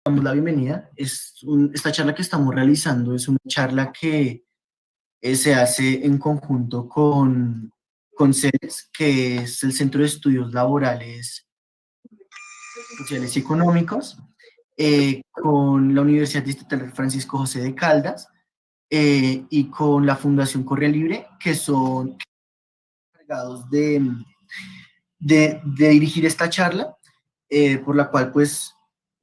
damos la bienvenida. Esta charla que estamos realizando es una charla que se hace en conjunto con CELES, que es el Centro de Estudios Laborales, Sociales y Económicos, con la Universidad Distrital Francisco José de Caldas y con la Fundación Corre Libre, que son encargados de dirigir esta charla, por la cual pues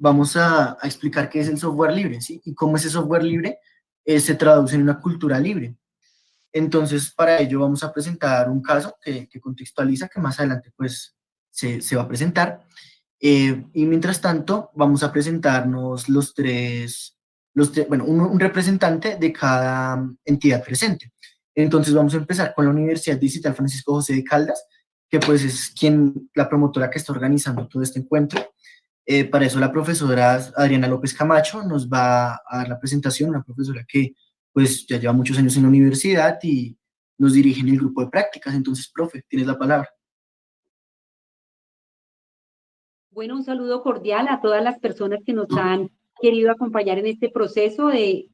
vamos a explicar qué es el software libre, ¿sí? Y cómo ese software libre se traduce en una cultura libre. Entonces, para ello vamos a presentar un caso que contextualiza, que más adelante pues se va a presentar. Y mientras tanto, vamos a presentarnos bueno, un representante de cada entidad presente. Entonces, vamos a empezar con la Universidad Distrital Francisco José de Caldas, que pues es la promotora que está organizando todo este encuentro. Para eso la profesora Adriana López Camacho nos va a dar la presentación, una profesora que pues ya lleva muchos años en la universidad y nos dirige en el grupo de prácticas. Entonces, profe, tienes la palabra. Bueno, un saludo cordial a todas las personas que nos han querido acompañar en este proceso de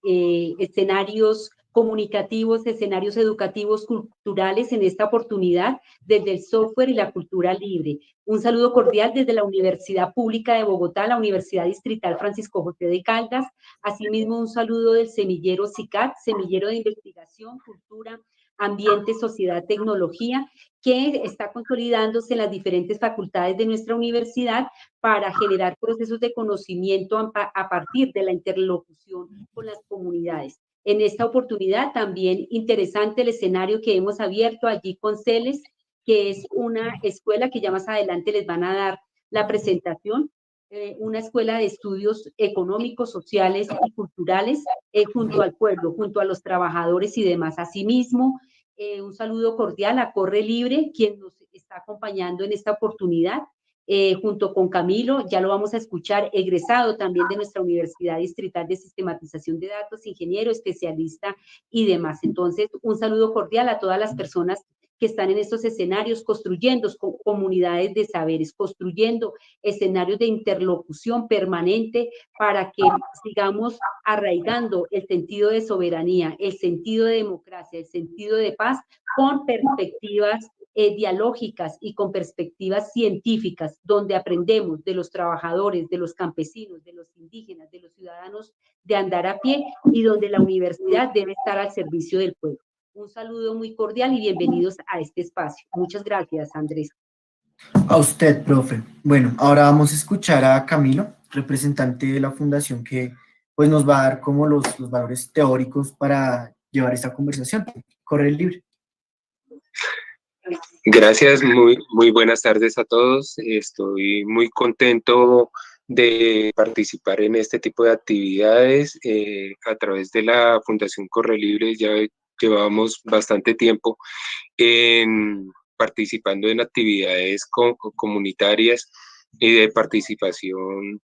escenarios comunicativos, escenarios educativos, culturales en esta oportunidad desde el software y la cultura libre. Un saludo cordial desde la Universidad Pública de Bogotá, la Universidad Distrital Francisco José de Caldas. Asimismo, un saludo del semillero CICAT, Semillero de Investigación, Cultura, Ambiente, Sociedad, Tecnología, que está consolidándose en las diferentes facultades de nuestra universidad para generar procesos de conocimiento a partir de la interlocución con las comunidades. En esta oportunidad también interesante el escenario que hemos abierto allí con CELES, que es una escuela que ya más adelante les van a dar la presentación, una escuela de estudios económicos, sociales y culturales junto al pueblo, junto a los trabajadores y demás. Asimismo, un saludo cordial a Corre Libre, quien nos está acompañando en esta oportunidad, junto con Camilo, ya lo vamos a escuchar, egresado también de nuestra Universidad Distrital de Sistematización de Datos, ingeniero, especialista y demás. Entonces, un saludo cordial a todas las personas que están en estos escenarios, construyendo comunidades de saberes, construyendo escenarios de interlocución permanente para que sigamos arraigando el sentido de soberanía, el sentido de democracia, el sentido de paz con perspectivas dialógicas y con perspectivas científicas, donde aprendemos de los trabajadores, de los campesinos, de los indígenas, de los ciudadanos de andar a pie y donde la universidad debe estar al servicio del pueblo. Un saludo muy cordial y bienvenidos a este espacio. Muchas gracias, Andrés. A usted, profe. Bueno, ahora vamos a escuchar a Camilo, representante de la fundación, que pues nos va a dar como los valores teóricos para llevar esta conversación. Corre libre. Gracias, muy buenas tardes a todos. Estoy muy contento de participar en este tipo de actividades a través de la Fundación Corre Libre. Ya llevamos bastante tiempo participando en actividades comunitarias y de participación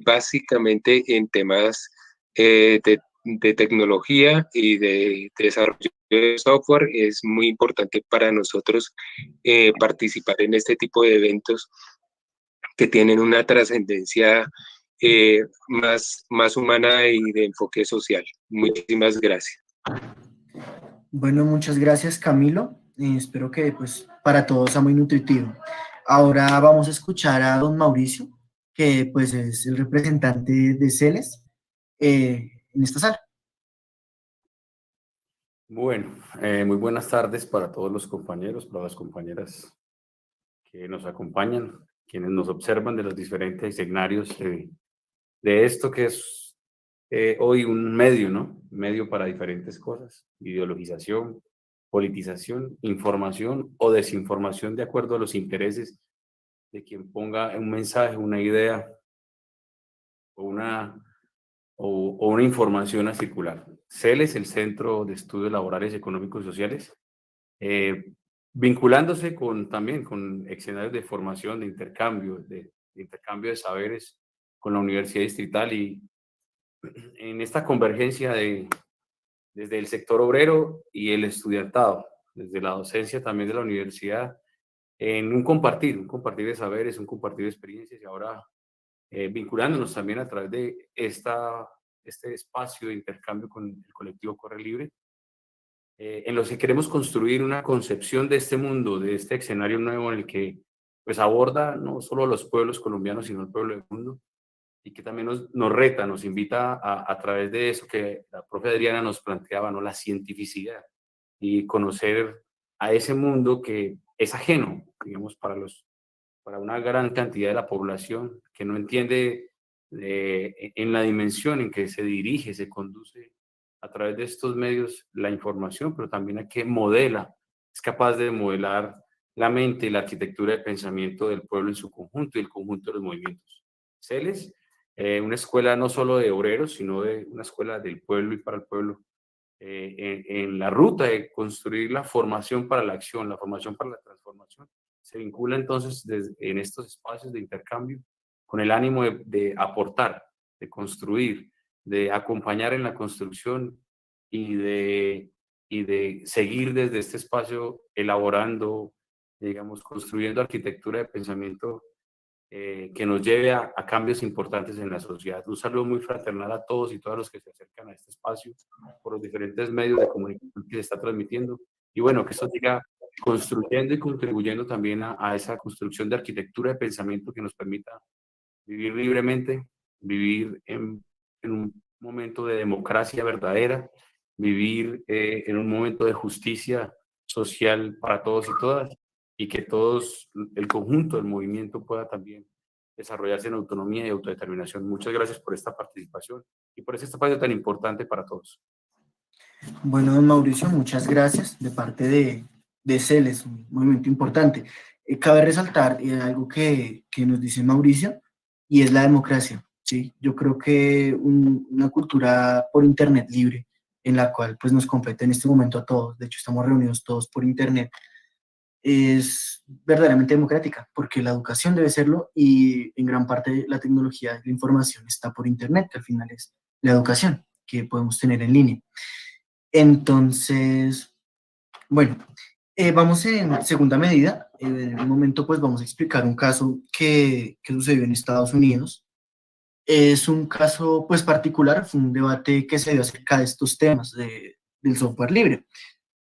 básicamente en temas de tecnología y de desarrollo de software. Es muy importante para nosotros participar en este tipo de eventos que tienen una trascendencia más humana y de enfoque social. Muchísimas gracias. Bueno, muchas gracias, Camilo. Espero que pues para todos sea muy nutritivo. Ahora vamos a escuchar a don Mauricio, que pues es el representante de CELES en esta sala. Bueno, muy buenas tardes para todos los compañeros, para las compañeras que nos acompañan, quienes nos observan de los diferentes escenarios de esto que es hoy un medio, ¿no? Un medio para diferentes cosas: ideologización, politización, información o desinformación de acuerdo a los intereses de quien ponga un mensaje, una idea o una información a circular. CELES, el Centro de Estudios Laborales, Económicos y Sociales, vinculándose también con escenarios de formación, de intercambio de saberes con la Universidad Distrital, y en esta convergencia desde el sector obrero y el estudiantado, desde la docencia también de la universidad, en un compartir de saberes, un compartir de experiencias, y ahora vinculándonos también a través de este espacio de intercambio con el colectivo Corre Libre, en los que queremos construir una concepción de este mundo, de este escenario nuevo en el que pues aborda no solo a los pueblos colombianos, sino al pueblo del mundo, y que también nos reta, nos invita a través de eso que la profe Adriana nos planteaba, ¿no? La cientificidad y conocer a ese mundo que es ajeno, digamos, para una gran cantidad de la población que no entiende en la dimensión en que se dirige, se conduce a través de estos medios la información, pero también a que modela, es capaz de modelar la mente y la arquitectura de pensamiento del pueblo en su conjunto y el conjunto de los movimientos. CELES, una escuela no solo de obreros, sino de una escuela del pueblo y para el pueblo, en la ruta de construir la formación para la acción, la formación para la transformación. Se vincula entonces en estos espacios de intercambio con el ánimo de aportar, de construir, de acompañar en la construcción y de seguir desde este espacio elaborando, digamos, construyendo arquitectura de pensamiento que nos lleve a cambios importantes en la sociedad. Un saludo muy fraternal a todos y todas los que se acercan a este espacio por los diferentes medios de comunicación que se está transmitiendo. Y bueno, que esto siga construyendo y contribuyendo también a esa construcción de arquitectura de pensamiento que nos permita vivir libremente, vivir en un momento de democracia verdadera, vivir en un momento de justicia social para todos y todas, y que todos, el conjunto del movimiento pueda también desarrollarse en autonomía y autodeterminación. Muchas gracias por esta participación y por este espacio tan importante para todos. Bueno, don Mauricio, muchas gracias de parte de CELES, un movimiento importante. Cabe resaltar algo que nos dice Mauricio, y es la democracia, ¿sí? Yo creo que una cultura por Internet libre, en la cual pues nos compete en este momento a todos, de hecho estamos reunidos todos por Internet, es verdaderamente democrática, porque la educación debe serlo y en gran parte la tecnología y la información está por Internet, que al final es la educación que podemos tener en línea. Entonces, bueno, vamos en segunda medida. En un momento pues vamos a explicar un caso que sucedió en Estados Unidos. Es un caso pues particular, fue un debate que se dio acerca de estos temas del software libre.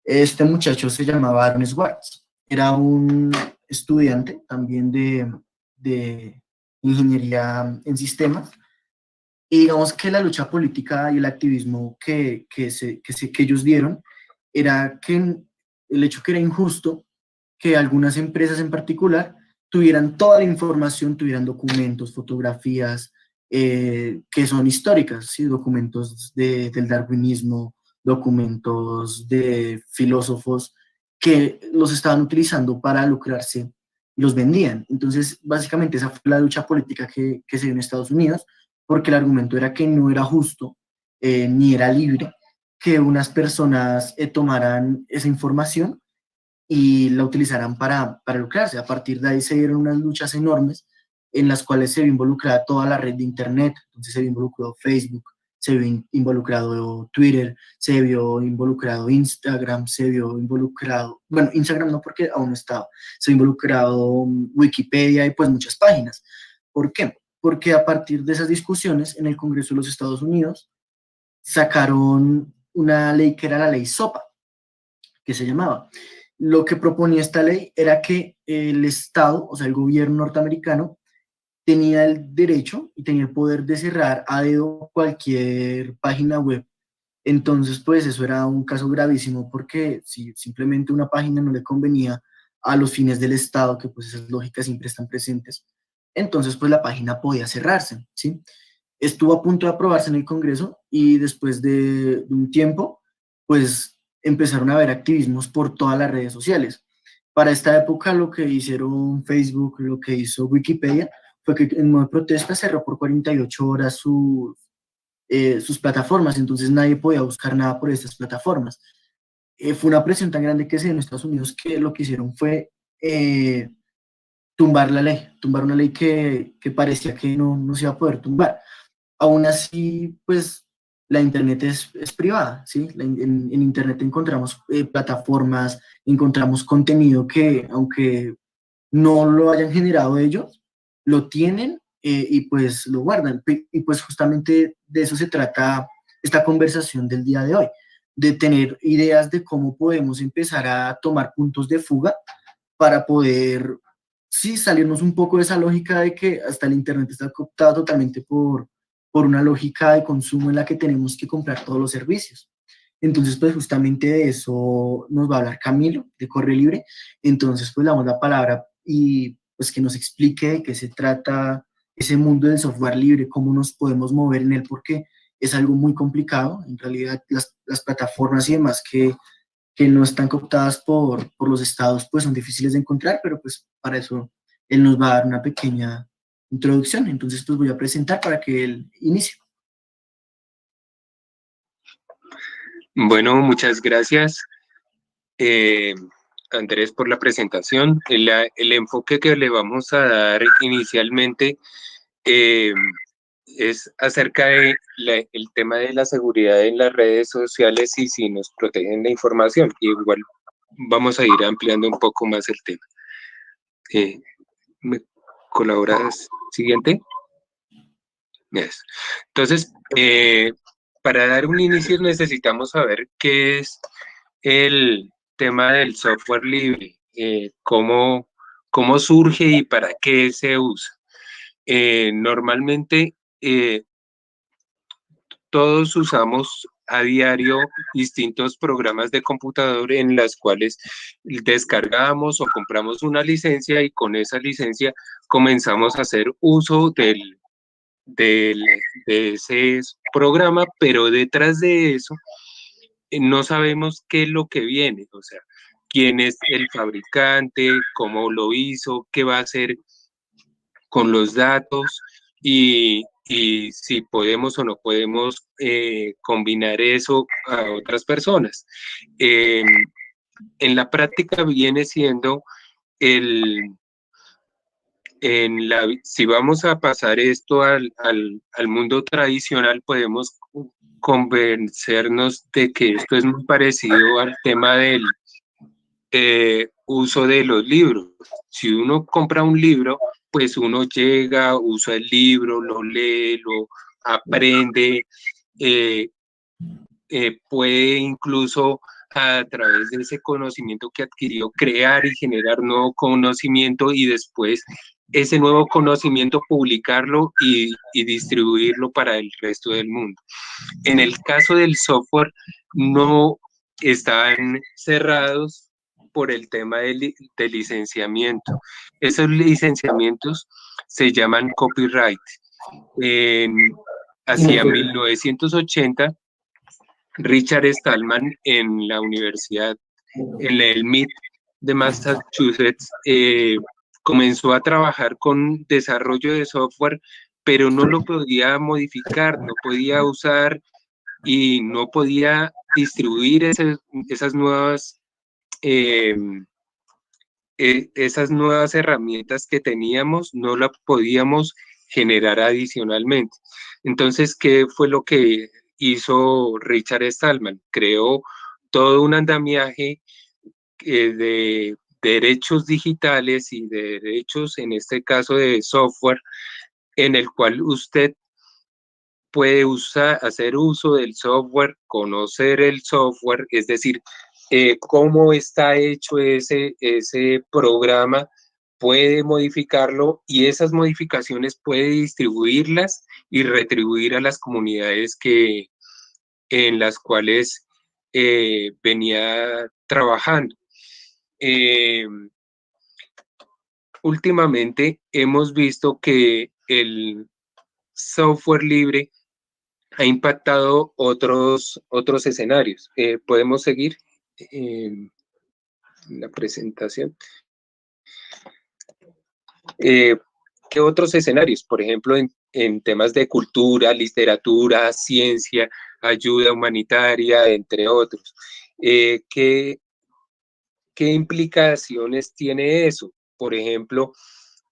Este muchacho se llamaba Aaron Swartz, era un estudiante también de ingeniería en sistemas, y digamos que la lucha política y el activismo que ellos dieron era que el hecho que era injusto que algunas empresas en particular tuvieran toda la información, tuvieran documentos, fotografías que son históricas, ¿sí? Documentos del darwinismo, documentos de filósofos que los estaban utilizando para lucrarse y los vendían. Entonces, básicamente esa fue la lucha política que se dio en Estados Unidos, porque el argumento era que no era justo ni era libre que unas personas tomaran esa información y la utilizaran para lucrarse. A partir de ahí se dieron unas luchas enormes en las cuales se vio involucrada toda la red de Internet. Entonces se vio involucrado Facebook, se vio involucrado Twitter, se vio involucrado Instagram, se vio involucrado, bueno, Instagram no porque aún no estaba, se vio involucrado Wikipedia y pues muchas páginas. ¿Por qué? Porque a partir de esas discusiones en el Congreso de los Estados Unidos sacaron una ley que era la ley SOPA, que se llamaba. Lo que proponía esta ley era que el Estado, o sea, el gobierno norteamericano, tenía el derecho y tenía el poder de cerrar a dedo cualquier página web. Entonces, pues eso era un caso gravísimo porque si simplemente una página no le convenía a los fines del Estado, que pues esas lógicas siempre están presentes, entonces pues la página podía cerrarse, ¿sí? Estuvo a punto de aprobarse en el Congreso y después de un tiempo, pues empezaron a haber activismos por todas las redes sociales. Para esta época lo que hicieron Facebook, lo que hizo Wikipedia, fue que en modo de protesta cerró por 48 horas sus plataformas, entonces nadie podía buscar nada por estas plataformas. Fue una presión tan grande que se dio en Estados Unidos que lo que hicieron fue tumbar la ley, tumbar una ley que parecía que no se iba a poder tumbar. Aún así, pues la Internet es privada, ¿sí? En Internet encontramos plataformas, encontramos contenido que, aunque no lo hayan generado ellos, lo tienen y pues lo guardan. Y pues justamente de eso se trata esta conversación del día de hoy, de tener ideas de cómo podemos empezar a tomar puntos de fuga para poder, sí, salirnos un poco de esa lógica de que hasta el Internet está cooptado totalmente por una lógica de consumo en la que tenemos que comprar todos los servicios. Entonces, pues justamente de eso nos va a hablar Camilo, de Corre Libre. Entonces, pues le damos la palabra y pues que nos explique de qué se trata ese mundo del software libre, cómo nos podemos mover en él, porque es algo muy complicado. En realidad, las plataformas y demás que no están cooptadas por los estados, pues son difíciles de encontrar, pero pues para eso él nos va a dar una pequeña introducción. Entonces, pues voy a presentar para que él inicie. Bueno, muchas gracias, Andrés, por la presentación. El enfoque que le vamos a dar inicialmente es acerca de el tema de la seguridad en las redes sociales y si nos protegen la información. Igual vamos a ir ampliando un poco más el tema. ¿Me colaboras? Siguiente. Yes. Entonces, para dar un inicio necesitamos saber qué es el tema del software libre, cómo surge y para qué se usa. Normalmente todos usamos a diario distintos programas de computador en las cuales descargamos o compramos una licencia y con esa licencia comenzamos a hacer uso de ese programa, pero detrás de eso no sabemos qué es lo que viene, o sea, quién es el fabricante, cómo lo hizo, qué va a hacer con los datos y si podemos o no podemos combinar eso a otras personas. En la práctica viene siendo si vamos a pasar esto al mundo tradicional, podemos convencernos de que esto es muy parecido al tema del uso de los libros. Si uno compra un libro, pues uno llega, usa el libro, lo lee, lo aprende, puede incluso a través de ese conocimiento que adquirió crear y generar nuevo conocimiento y después ese nuevo conocimiento publicarlo y distribuirlo para el resto del mundo. En el caso del software no están cerrados por el tema de licenciamiento. Esos licenciamientos se llaman copyright. Hacia 1980, Richard Stallman en la universidad, en el MIT de Massachusetts, comenzó a trabajar con desarrollo de software, pero no lo podía modificar, no podía usar y no podía distribuir esas nuevas herramientas que teníamos, no las podíamos generar adicionalmente. Entonces, ¿qué fue lo que hizo Richard Stallman? Creó todo un andamiaje de derechos digitales y de derechos, en este caso de software, en el cual usted puede hacer uso del software, conocer el software, es decir, cómo está hecho ese programa, puede modificarlo y esas modificaciones puede distribuirlas y retribuir a las comunidades en las cuales venía trabajando. Últimamente hemos visto que el software libre ha impactado otros escenarios. ¿Podemos seguir la presentación? ¿Qué otros escenarios? Por ejemplo, en temas de cultura, literatura, ciencia, ayuda humanitaria, entre otros. ¿Qué implicaciones tiene eso? Por ejemplo,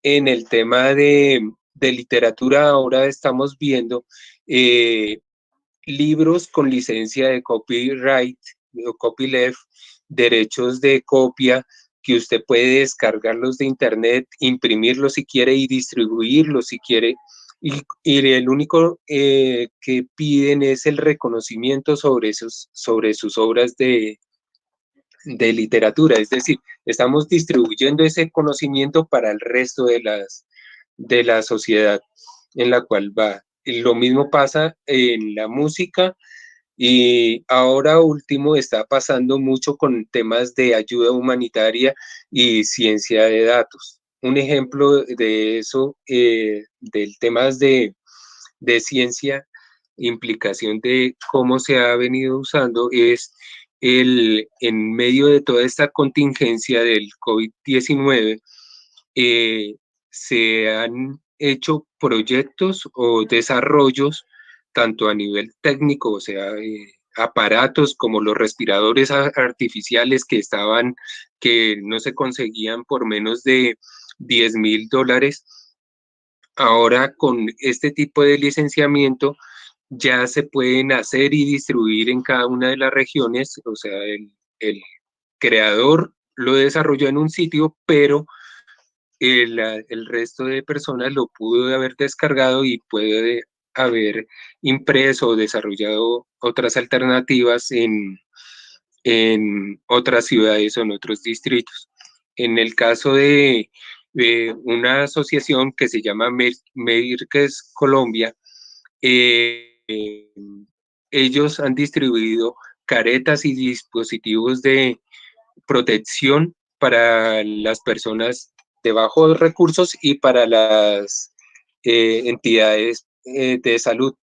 en el tema de literatura, ahora estamos viendo libros con licencia de copyright o copyleft, derechos de copia que usted puede descargarlos de internet, imprimirlos si quiere y distribuirlos si quiere, y el único que piden es el reconocimiento sobre sus obras de literatura, es decir, estamos distribuyendo ese conocimiento para el resto de la sociedad en la cual va. Lo mismo pasa en la música, y ahora último está pasando mucho con temas de ayuda humanitaria y ciencia de datos. Un ejemplo de eso, del temas de ciencia, implicación de cómo se ha venido usando, es en medio de toda esta contingencia del COVID-19, se han hecho proyectos o desarrollos tanto a nivel técnico, o sea, aparatos como los respiradores artificiales que no se conseguían por menos de $10,000. Ahora con este tipo de licenciamiento ya se pueden hacer y distribuir en cada una de las regiones, o sea, el creador lo desarrolló en un sitio, pero el resto de personas lo pudo haber descargado y puede haber impreso o desarrollado otras alternativas en otras ciudades o en otros distritos. En el caso de una asociación que se llama Merques Colombia, ellos han distribuido caretas y dispositivos de protección para las personas de bajos recursos y para las entidades de salud,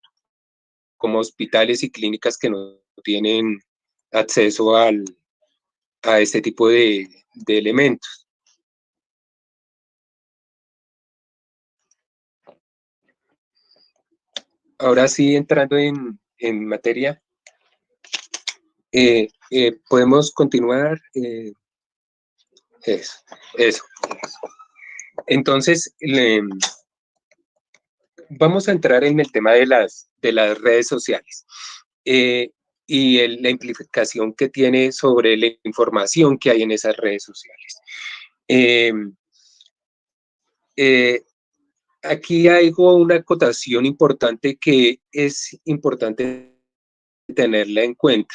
como hospitales y clínicas que no tienen acceso a este tipo de elementos. Ahora sí, entrando en materia, podemos continuar. Eso. Entonces, vamos a entrar en el tema de las redes sociales y la implicación que tiene sobre la información que hay en esas redes sociales. Aquí hay una acotación importante que es importante tenerla en cuenta.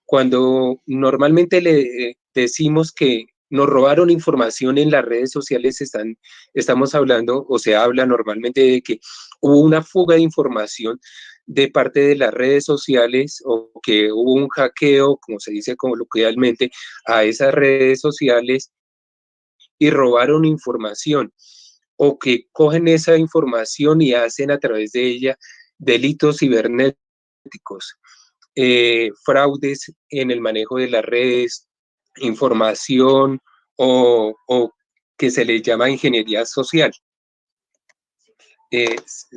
Cuando normalmente le decimos que nos robaron información en las redes sociales, estamos hablando, o se habla normalmente de que hubo una fuga de información de parte de las redes sociales, o que hubo un hackeo, como se dice coloquialmente, a esas redes sociales y robaron información, o que cogen esa información y hacen a través de ella delitos cibernéticos, fraudes en el manejo de las redes, información o que se le llama ingeniería social.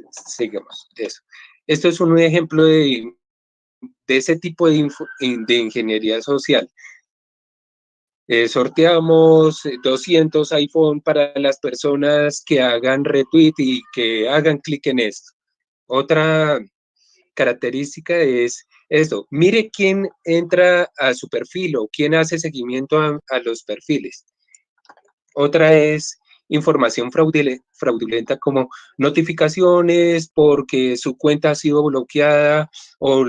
Sigamos eso. Esto es un ejemplo de ese tipo de ingeniería social. Sorteamos 200 iPhone para las personas que hagan retweet y que hagan clic en esto. Otra característica es esto: mire quién entra a su perfil o quién hace seguimiento a los perfiles. Otra es información fraudulenta, como notificaciones porque su cuenta ha sido bloqueada, o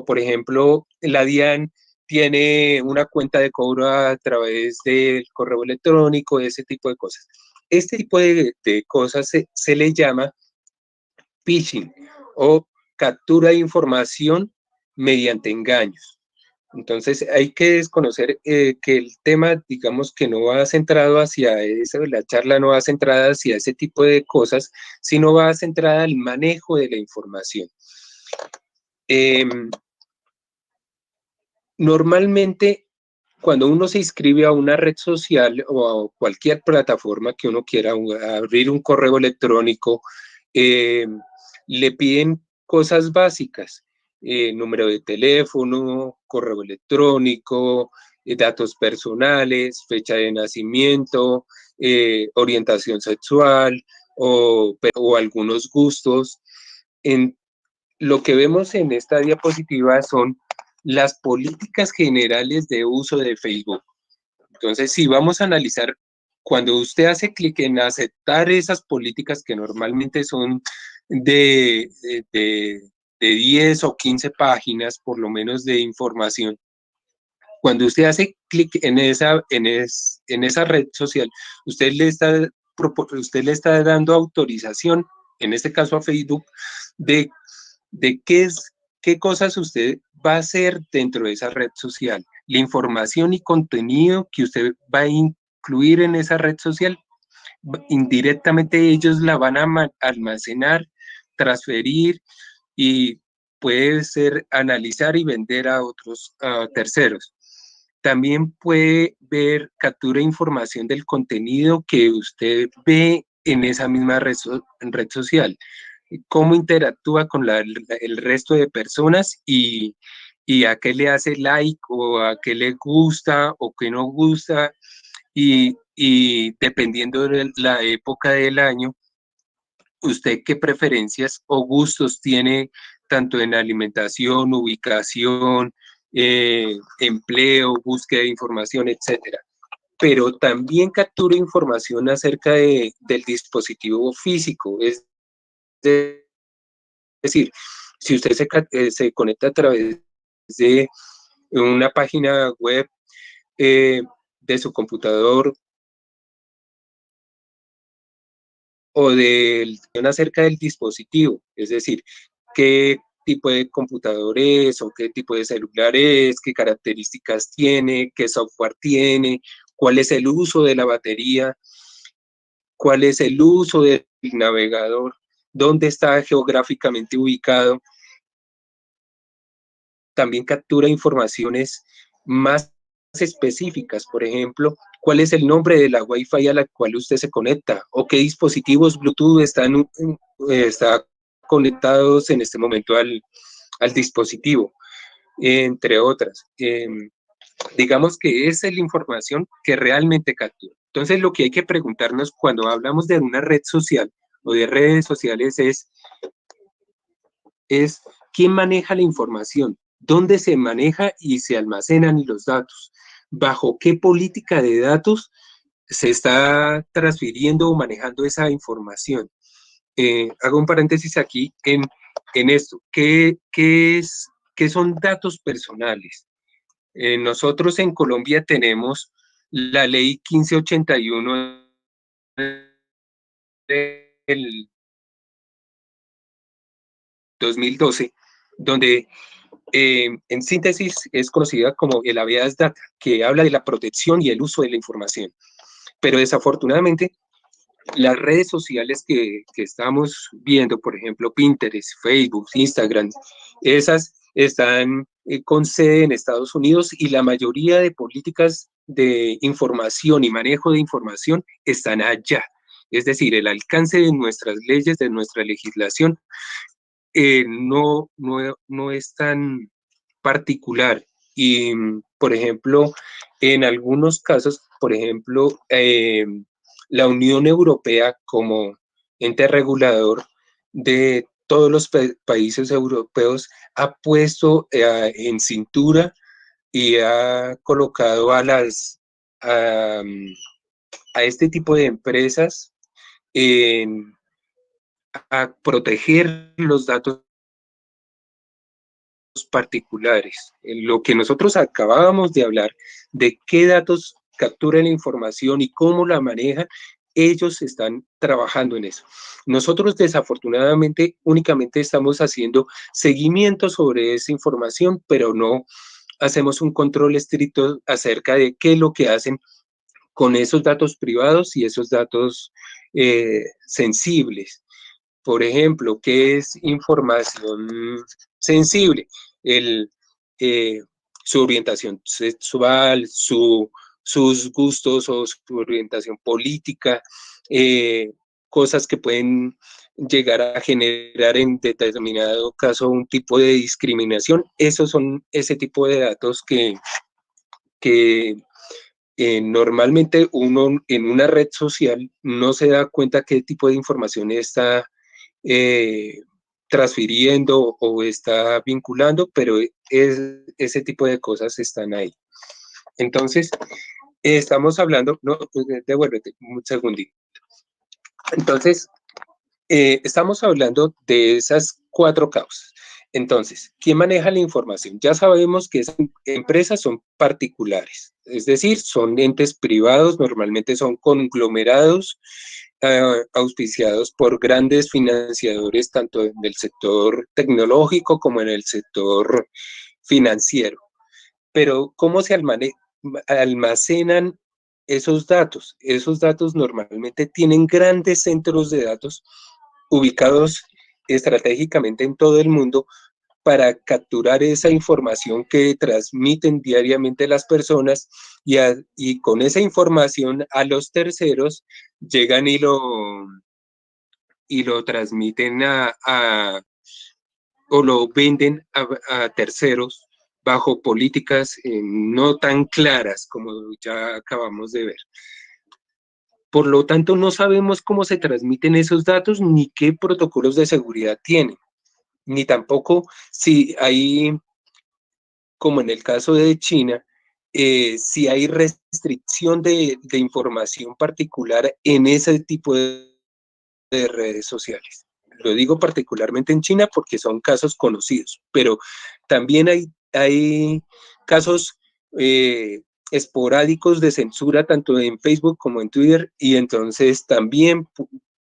por ejemplo, la DIAN tiene una cuenta de cobro a través del correo electrónico, ese tipo de cosas. Este tipo de cosas se le llama phishing, o captura de información mediante engaños. Entonces hay que desconocer que el tema, digamos, que no va centrado hacia eso, la charla no va centrada hacia ese tipo de cosas, sino va centrada al manejo de la información. Normalmente, cuando uno se inscribe a una red social o a cualquier plataforma que uno quiera abrir un correo electrónico, le piden cosas básicas: número de teléfono, correo electrónico, datos personales, fecha de nacimiento, orientación sexual o algunos gustos. Lo que vemos en esta diapositiva son las políticas generales de uso de Facebook. Entonces, si vamos a analizar, cuando usted hace clic en aceptar esas políticas que normalmente son de, de 10 o 15 páginas, por lo menos, de información, cuando usted hace clic en esa red social, usted le está dando autorización, en este caso a Facebook, de, de qué cosas usted va a hacer dentro de esa red social. La información y contenido que usted va a incluir en esa red social, indirectamente ellos la van a almacenar, transferir y puede ser analizar y vender a otros terceros. También puede ver, captura información del contenido que usted ve en esa misma red social, cómo interactúa con el resto de personas y a qué le hace like o a qué le gusta o qué no gusta y dependiendo de la época del año, usted qué preferencias o gustos tiene tanto en alimentación, ubicación, empleo, búsqueda de información, etcétera. Pero también captura información acerca del dispositivo físico, es decir, si usted se conecta a través de una página web de su computador o acerca del dispositivo, es decir, qué tipo de computador es o qué tipo de celular es, qué características tiene, qué software tiene, cuál es el uso de la batería, cuál es el uso del navegador, dónde está geográficamente ubicado. También captura informaciones más específicas, por ejemplo, cuál es el nombre de la Wi-Fi a la cual usted se conecta o qué dispositivos Bluetooth están conectados en este momento al dispositivo, entre otras. Digamos que esa es la información que realmente captura. Entonces, lo que hay que preguntarnos cuando hablamos de una red social o de redes sociales es quién maneja la información, dónde se maneja y se almacenan los datos, bajo qué política de datos se está transfiriendo o manejando esa información. Hago un paréntesis aquí en esto. ¿Qué son datos personales? Nosotros en Colombia tenemos la ley 1581 del 2012, donde en síntesis es conocida como el habeas data, que habla de la protección y el uso de la información. Pero desafortunadamente, las redes sociales que estamos viendo, por ejemplo, Pinterest, Facebook, Instagram, esas están con sede en Estados Unidos y la mayoría de políticas de información y manejo de información están allá. Es decir, el alcance de nuestras leyes, de nuestra legislación, no es tan particular. Y, por ejemplo, en algunos casos, por ejemplo, la Unión Europea como ente regulador de todos los países europeos ha puesto en cintura y ha colocado a este tipo de empresas a proteger los datos particulares. En lo que nosotros acabábamos de hablar, de qué datos capturan la información y cómo la manejan, ellos están trabajando en eso. Nosotros desafortunadamente únicamente estamos haciendo seguimiento sobre esa información, pero no hacemos un control estricto acerca de qué es lo que hacen con esos datos privados y esos datos sensibles. Por ejemplo, ¿qué es información sensible? El, eh, su orientación sexual, sus gustos o su orientación política, cosas que pueden llegar a generar en determinado caso un tipo de discriminación. Esos son ese tipo de datos que normalmente uno en una red social no se da cuenta qué tipo de información está transfiriendo o está vinculando, pero ese tipo de cosas están ahí. Entonces, Estamos hablando, no, devuélvete un segundito. Entonces, estamos hablando de esas 4 causas. Entonces, ¿quién maneja la información? Ya sabemos que esas empresas son particulares, es decir, son entes privados, normalmente son conglomerados, auspiciados por grandes financiadores, tanto en el sector tecnológico como en el sector financiero. Pero, ¿cómo se almacenan esos datos? Esos datos normalmente tienen grandes centros de datos ubicados estratégicamente en todo el mundo para capturar esa información que transmiten diariamente las personas y con esa información a los terceros llegan y lo transmiten o lo venden a terceros bajo políticas no tan claras como ya acabamos de ver. Por lo tanto, no sabemos cómo se transmiten esos datos ni qué protocolos de seguridad tienen, ni tampoco si hay, como en el caso de China, si hay restricción de información particular en ese tipo de redes sociales. Lo digo particularmente en China porque son casos conocidos, pero también hay casos esporádicos de censura tanto en Facebook como en Twitter, y entonces también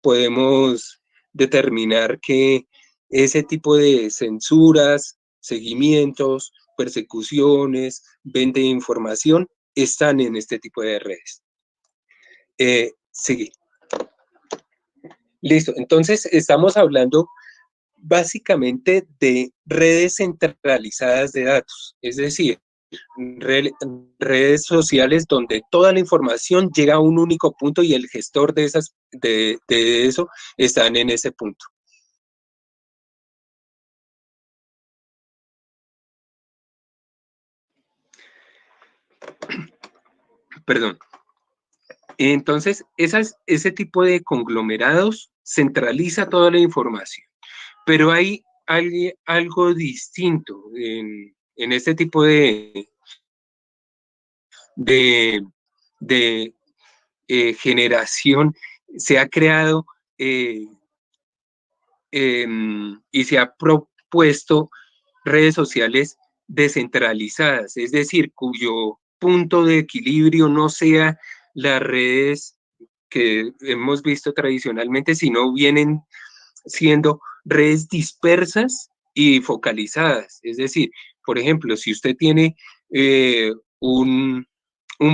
podemos determinar que ese tipo de censuras, seguimientos, persecuciones, venta de información están en este tipo de redes. Sigue. Listo, entonces estamos hablando básicamente de redes centralizadas de datos, es decir, redes sociales donde toda la información llega a un único punto y el gestor de eso están en ese punto. Perdón. Entonces, ese tipo de conglomerados centraliza toda la información, pero hay algo distinto en este tipo de generación. Se ha creado y se ha propuesto redes sociales descentralizadas, es decir, cuyo punto de equilibrio no sea las redes que hemos visto tradicionalmente, sino vienen siendo redes dispersas y focalizadas. Es decir, por ejemplo, si usted tiene un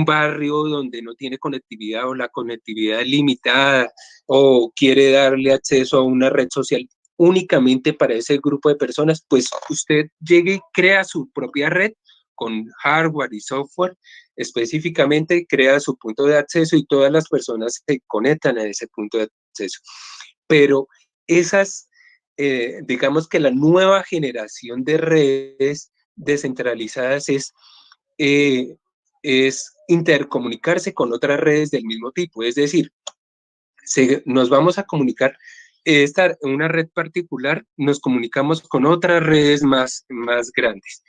barrio donde no tiene conectividad o la conectividad es limitada o quiere darle acceso a una red social únicamente para ese grupo de personas, pues usted llegue y crea su propia red con hardware y software, específicamente crea su punto de acceso y todas las personas se conectan a ese punto de acceso. Pero digamos que la nueva generación de redes descentralizadas es intercomunicarse con otras redes del mismo tipo, es decir, nos vamos a comunicar, una red particular, nos comunicamos con otras redes más grandes,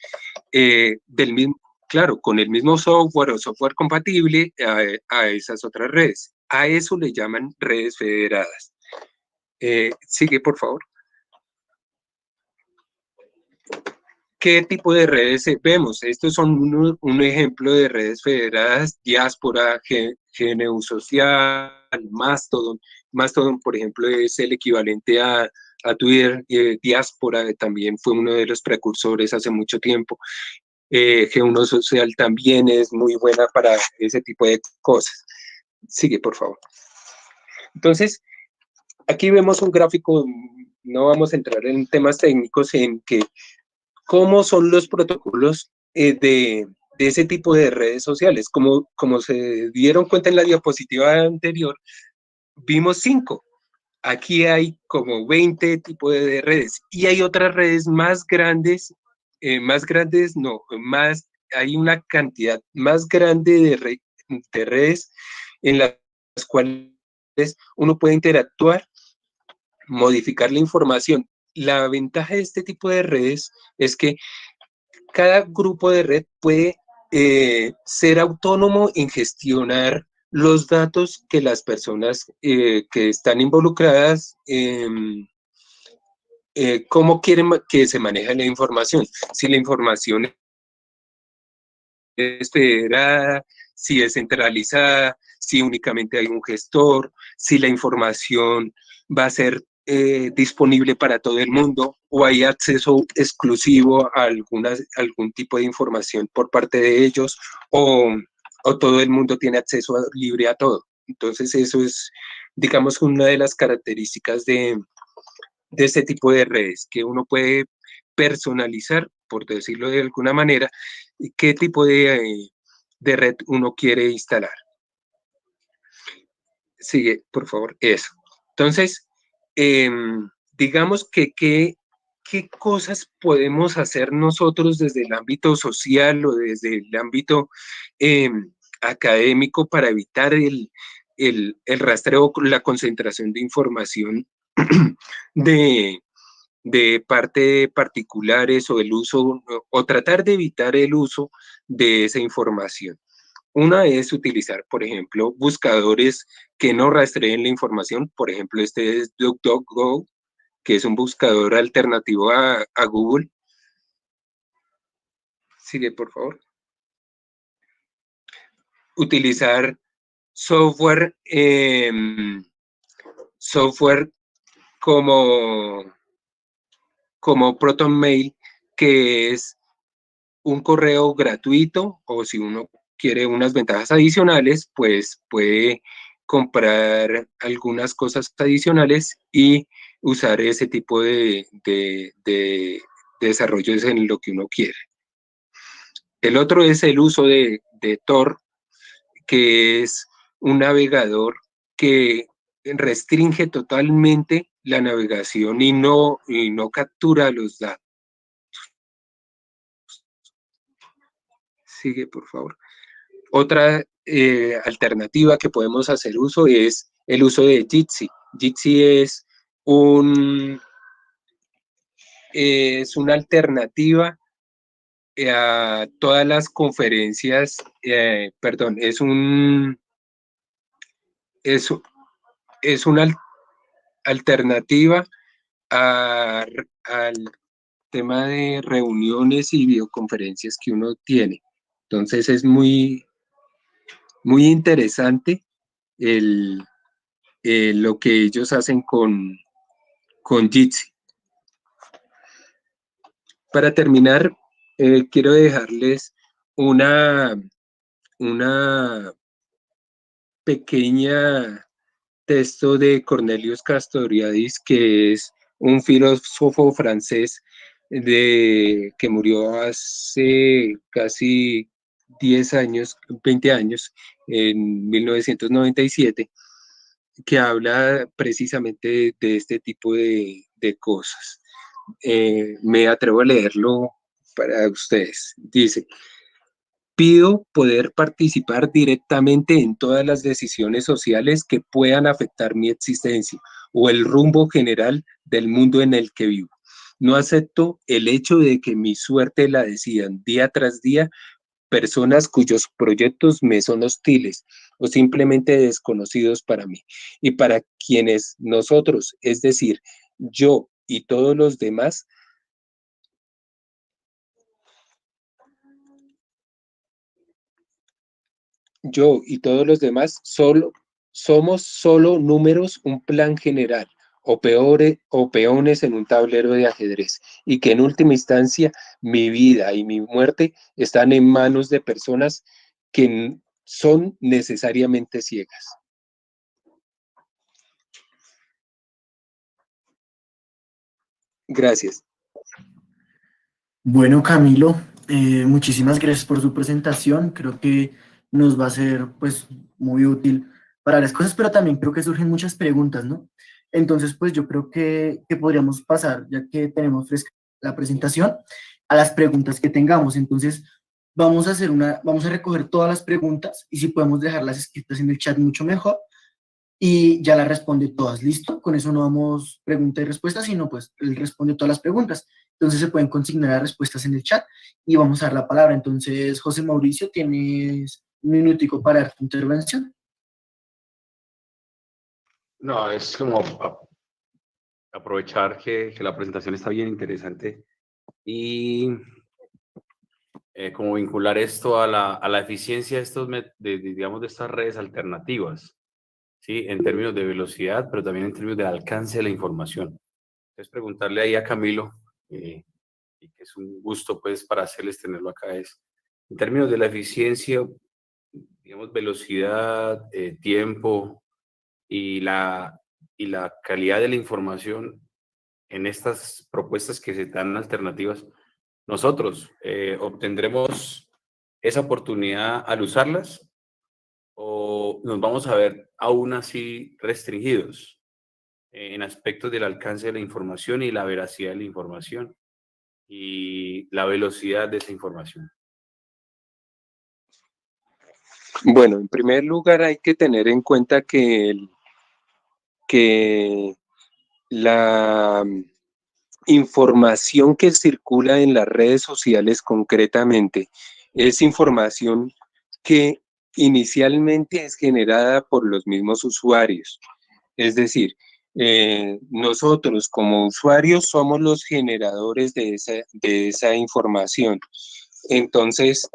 claro, con el mismo software o software compatible a esas otras redes. A eso le llaman redes federadas. Sigue, por favor. ¿Qué tipo de redes vemos? Estos son un ejemplo de redes federadas: Diáspora, GNU Social, Mastodon. Mastodon, por ejemplo, es el equivalente a Twitter. Diáspora también fue uno de los precursores hace mucho tiempo. GNU Social también es muy buena para ese tipo de cosas. Sigue, por favor. Entonces, aquí vemos un gráfico, no vamos a entrar en temas técnicos, en que cómo son los protocolos de ese tipo de redes sociales. Como se dieron cuenta en la diapositiva anterior, vimos 5. Aquí hay como 20 tipos de redes y hay otras redes más grandes, hay una cantidad más grande de redes en las cuales uno puede interactuar, modificar la información. La ventaja de este tipo de redes es que cada grupo de red puede ser autónomo en gestionar los datos que las personas que están involucradas, cómo quieren que se maneje la información. Si la información es federada, si es centralizada, si únicamente hay un gestor, si la información va a ser disponible para todo el mundo o hay acceso exclusivo a algún tipo de información por parte de ellos o todo el mundo tiene acceso libre a todo. Entonces eso es, digamos, una de las características de este tipo de redes, que uno puede personalizar, por decirlo de alguna manera, qué tipo de red uno quiere instalar. Sigue, por favor, eso. Entonces, digamos que qué cosas podemos hacer nosotros desde el ámbito social o desde el ámbito académico para evitar el rastreo, la concentración de información de parte de particulares o el uso, o tratar de evitar el uso de esa información. Una es utilizar, por ejemplo, buscadores que no rastreen la información. Por ejemplo, este es DuckDuckGo, que es un buscador alternativo a Google. Sigue, por favor. Utilizar software, software como ProtonMail, que es un correo gratuito, o si uno quiere unas ventajas adicionales, pues puede comprar algunas cosas adicionales y usar ese tipo de desarrollos en lo que uno quiere. El otro es el uso de Tor, que es un navegador que restringe totalmente la navegación y no captura los datos. Sigue, por favor. Otra alternativa que podemos hacer uso es el uso de Jitsi. Jitsi es una alternativa a todas las conferencias, es una alternativa al tema de reuniones y videoconferencias que uno tiene. Entonces es muy interesante lo que ellos hacen con Jitsi. Para terminar, quiero dejarles una pequeña texto de Cornelius Castoriadis, que es un filósofo francés que murió hace casi 10 años, 20 años, en 1997, que habla precisamente de este tipo de cosas. Me atrevo a leerlo para ustedes. Dice: pido poder participar directamente en todas las decisiones sociales que puedan afectar mi existencia o el rumbo general del mundo en el que vivo. No acepto el hecho de que mi suerte la decidan día tras día personas cuyos proyectos me son hostiles o simplemente desconocidos para mí y para quienes nosotros, es decir, yo y todos los demás, somos solo números, un plan general, o peones en un tablero de ajedrez, y que en última instancia mi vida y mi muerte están en manos de personas que son necesariamente ciegas. Gracias. Bueno, Camilo, muchísimas gracias por su presentación. Creo que nos va a ser pues muy útil para las cosas, pero también creo que surgen muchas preguntas, ¿no? Entonces, pues yo creo que podríamos pasar, ya que tenemos fresca la presentación, a las preguntas que tengamos. Entonces, vamos a recoger todas las preguntas y si podemos dejarlas escritas en el chat mucho mejor y ya las responde todas. ¿Listo? Con eso no vamos pregunta y respuesta, sino pues él responde todas las preguntas Entonces se pueden consignar las respuestas en el chat y vamos a dar la palabra. Entonces, José Mauricio, tienes un minutico para dar tu intervención. No, es como aprovechar que la presentación está bien interesante y como vincular esto a la eficiencia de, digamos, de estas redes alternativas, ¿sí? En términos de velocidad, pero también en términos de alcance de la información. Entonces, preguntarle ahí a Camilo, y que es un gusto pues para hacerles tenerlo acá, es en términos de la eficiencia, digamos, velocidad, tiempo y la calidad de la información en estas propuestas que se dan alternativas, nosotros obtendremos esa oportunidad al usarlas o nos vamos a ver aún así restringidos en aspectos del alcance de la información y la veracidad de la información y la velocidad de esa información. Bueno, en primer lugar hay que tener en cuenta que la información que circula en las redes sociales concretamente es información que inicialmente es generada por los mismos usuarios. Es decir, nosotros como usuarios somos los generadores de esa información. Entonces,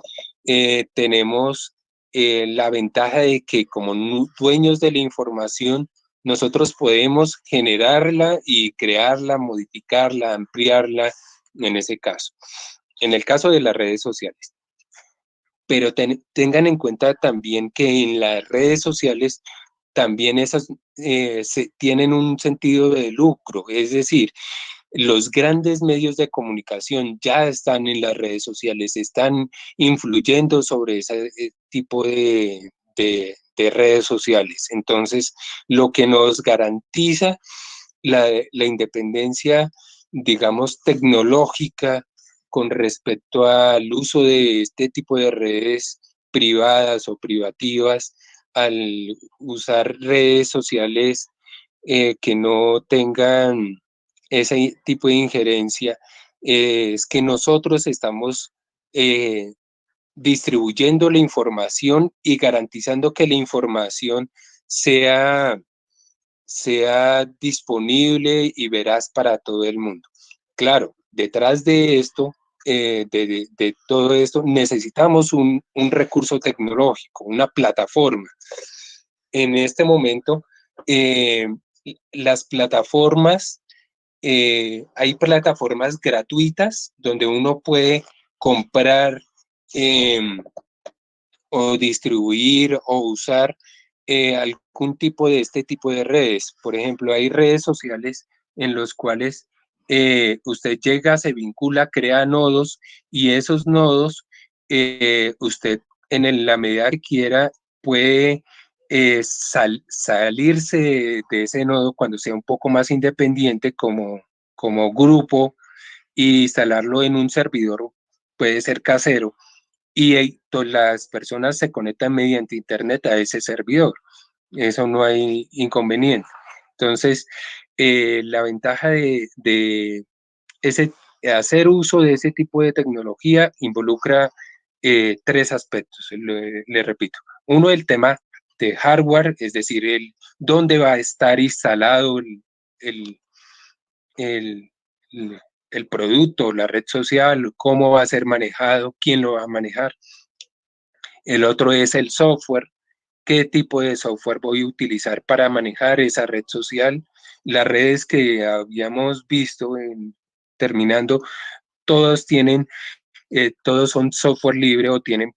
tenemos la ventaja de que como dueños de la información, nosotros podemos generarla y crearla, modificarla, ampliarla en ese caso. En el caso de las redes sociales. Pero tengan en cuenta también que en las redes sociales también esas tienen un sentido de lucro, es decir, los grandes medios de comunicación ya están en las redes sociales, están influyendo sobre ese tipo de redes sociales. Entonces, lo que nos garantiza la independencia, digamos, tecnológica con respecto al uso de este tipo de redes privadas o privativas, al usar redes sociales que no tengan ese tipo de injerencia, es que nosotros estamos distribuyendo la información y garantizando que la información sea disponible y veraz para todo el mundo. Claro, detrás de esto, de todo esto, necesitamos un recurso tecnológico, una plataforma. En este momento, las plataformas, hay plataformas gratuitas donde uno puede comprar o distribuir o usar algún tipo de este tipo de redes. Por ejemplo, hay redes sociales en los cuales usted llega, se vincula, crea nodos y esos nodos usted la medida que quiera puede salirse de ese nodo cuando sea un poco más independiente como grupo e instalarlo en un servidor, puede ser casero, y las personas se conectan mediante internet a ese servidor. Eso no hay inconveniente. Entonces, la ventaja de hacer uso de ese tipo de tecnología involucra tres aspectos, le repito. Uno, el tema de hardware, es decir, dónde va a estar instalado el, el, el producto, la red social, cómo va a ser manejado, quién lo va a manejar. El otro es el software, qué tipo de software voy a utilizar para manejar esa red social. Las redes que habíamos visto terminando, todos todos son software libre o tienen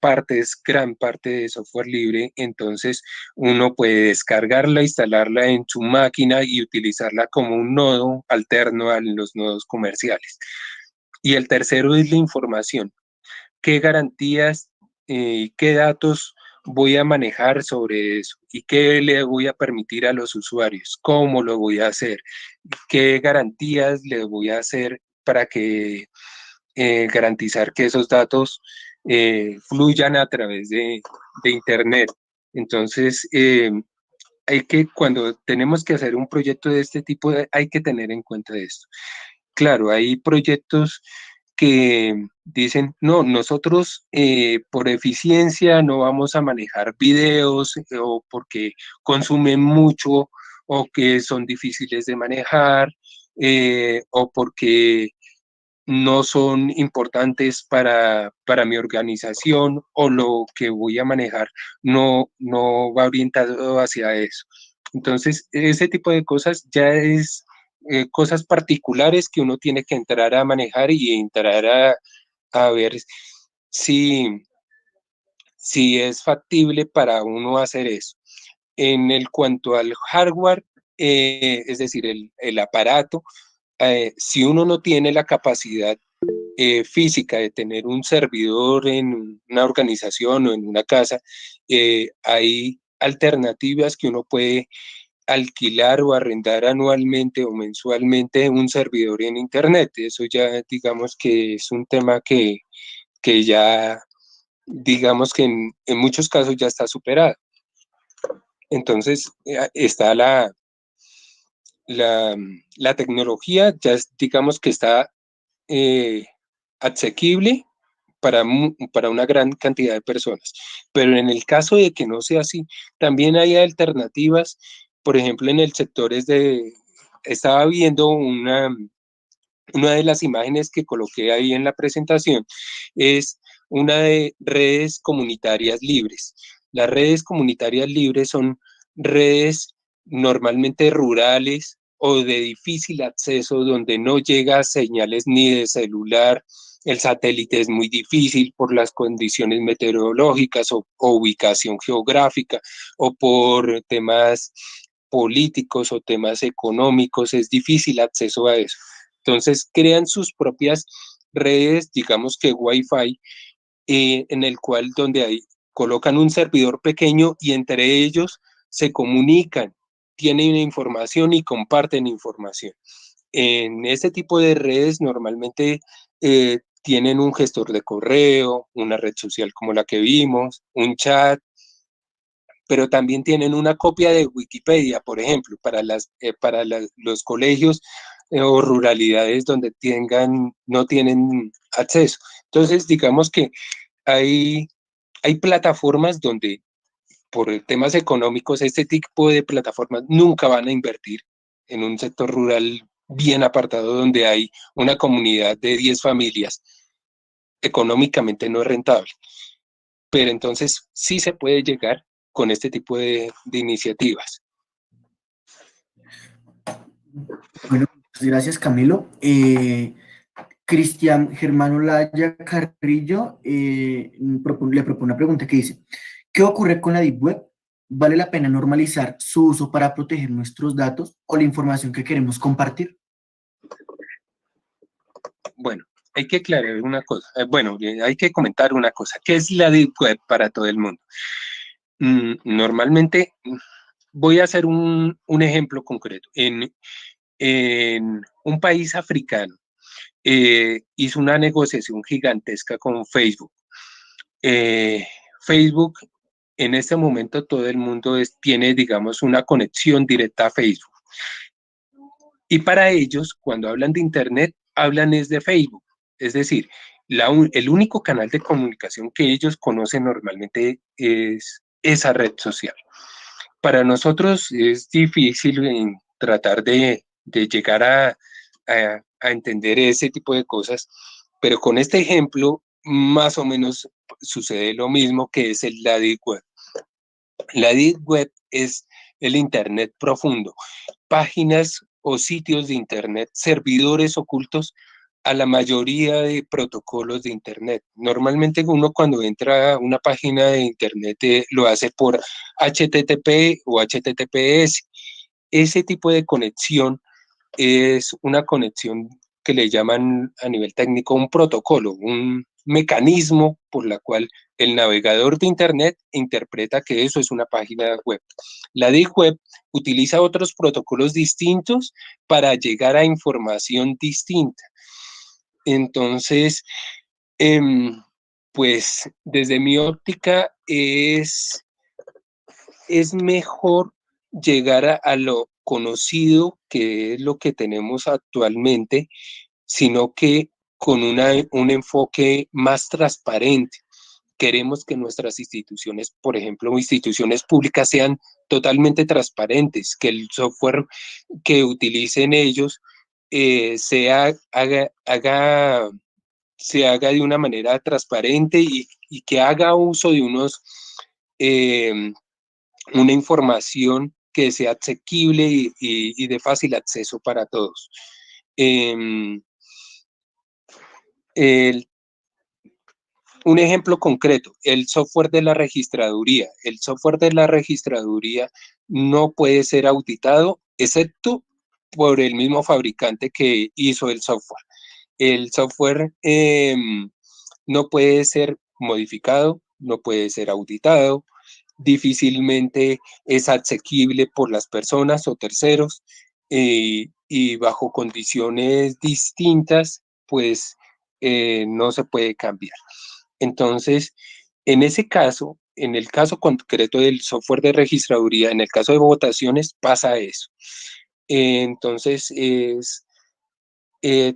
gran parte de software libre, entonces uno puede descargarla, instalarla en su máquina y utilizarla como un nodo alterno a los nodos comerciales. Y el tercero es la información. ¿Qué garantías y qué datos voy a manejar sobre eso? ¿Y qué le voy a permitir a los usuarios? ¿Cómo lo voy a hacer? ¿Qué garantías le voy a hacer para que garantizar que esos datos fluyan a través de Internet? Entonces, cuando tenemos que hacer un proyecto de este tipo, hay que tener en cuenta esto. claro, hay proyectos que dicen, no, nosotros por eficiencia no vamos a manejar videos o porque consumen mucho o que son difíciles de manejar o porque no son importantes para mi organización o lo que voy a manejar no va orientado hacia eso. Entonces, ese tipo de cosas ya es cosas particulares que uno tiene que entrar a manejar y entrar a ver si, si es factible para uno hacer eso. En el cuanto al hardware, es decir, el aparato, si uno no tiene la capacidad física de tener un servidor en una organización o en una casa, hay alternativas que uno puede alquilar o arrendar anualmente o mensualmente un servidor en Internet. Eso ya digamos que es un tema que ya digamos que en muchos casos ya está superado. Entonces está la tecnología, ya digamos que está asequible para una gran cantidad de personas. Pero en el caso de que no sea así, también hay alternativas, por ejemplo, en el sector estaba viendo una de las imágenes que coloqué ahí en la presentación, es una de redes comunitarias libres. Las redes comunitarias libres son redes normalmente rurales o de difícil acceso, donde no llega señales ni de celular, el satélite es muy difícil por las condiciones meteorológicas o ubicación geográfica o por temas políticos o temas económicos, es difícil acceso a eso. Entonces crean sus propias redes, digamos que Wi-Fi, en el cual donde colocan un servidor pequeño y entre ellos se comunican, tienen información y comparten información. En este tipo de redes normalmente tienen un gestor de correo, una red social como la que vimos, un chat, pero también tienen una copia de Wikipedia, por ejemplo, para los colegios o ruralidades donde no tienen acceso. Entonces, digamos que hay plataformas donde por temas económicos, este tipo de plataformas nunca van a invertir en un sector rural bien apartado donde hay una comunidad de 10 familias. Económicamente no es rentable, pero entonces sí se puede llegar con este tipo de iniciativas. Bueno, muchas gracias, Camilo. Cristian Germán Olaya Carrillo le propone una pregunta que dice, ¿qué ocurre con la Deep Web? ¿Vale la pena normalizar su uso para proteger nuestros datos o la información que queremos compartir? Bueno, hay que aclarar una cosa. Hay que comentar una cosa. ¿Qué es la Deep Web para todo el mundo? Normalmente, voy a hacer un ejemplo concreto. En un país africano, hizo una negociación gigantesca con Facebook. Facebook, en este momento todo el mundo tiene, digamos, una conexión directa a Facebook. Y para ellos, cuando hablan de Internet, hablan es de Facebook. Es decir, el único canal de comunicación que ellos conocen normalmente es esa red social. Para nosotros es difícil tratar de llegar a entender ese tipo de cosas, pero con este ejemplo más o menos sucede lo mismo que es la Deep Web. La Deep Web es el Internet profundo, páginas o sitios de Internet, servidores ocultos a la mayoría de protocolos de Internet. Normalmente uno cuando entra a una página de Internet lo hace por HTTP o HTTPS. Ese tipo de conexión es una conexión que le llaman a nivel técnico un protocolo, un mecanismo por la cual el navegador de Internet interpreta que eso es una página web. La Deep Web utiliza otros protocolos distintos para llegar a información distinta. Entonces, pues desde mi óptica es mejor llegar a lo conocido, que es lo que tenemos actualmente, sino que con un enfoque más transparente. Queremos que nuestras instituciones, por ejemplo, instituciones públicas, sean totalmente transparentes, que el software que utilicen ellos se haga de una manera transparente y que haga uso de una información que sea asequible y de fácil acceso para todos. Un ejemplo concreto, el software de la registraduría. El software de la registraduría no puede ser auditado, excepto por el mismo fabricante que hizo el software. El software no puede ser modificado, no puede ser auditado, difícilmente es asequible por las personas o terceros, y bajo condiciones distintas, pues no se puede cambiar. Entonces, en ese caso, en el caso concreto del software de registraduría, en el caso de votaciones, pasa eso. Entonces, es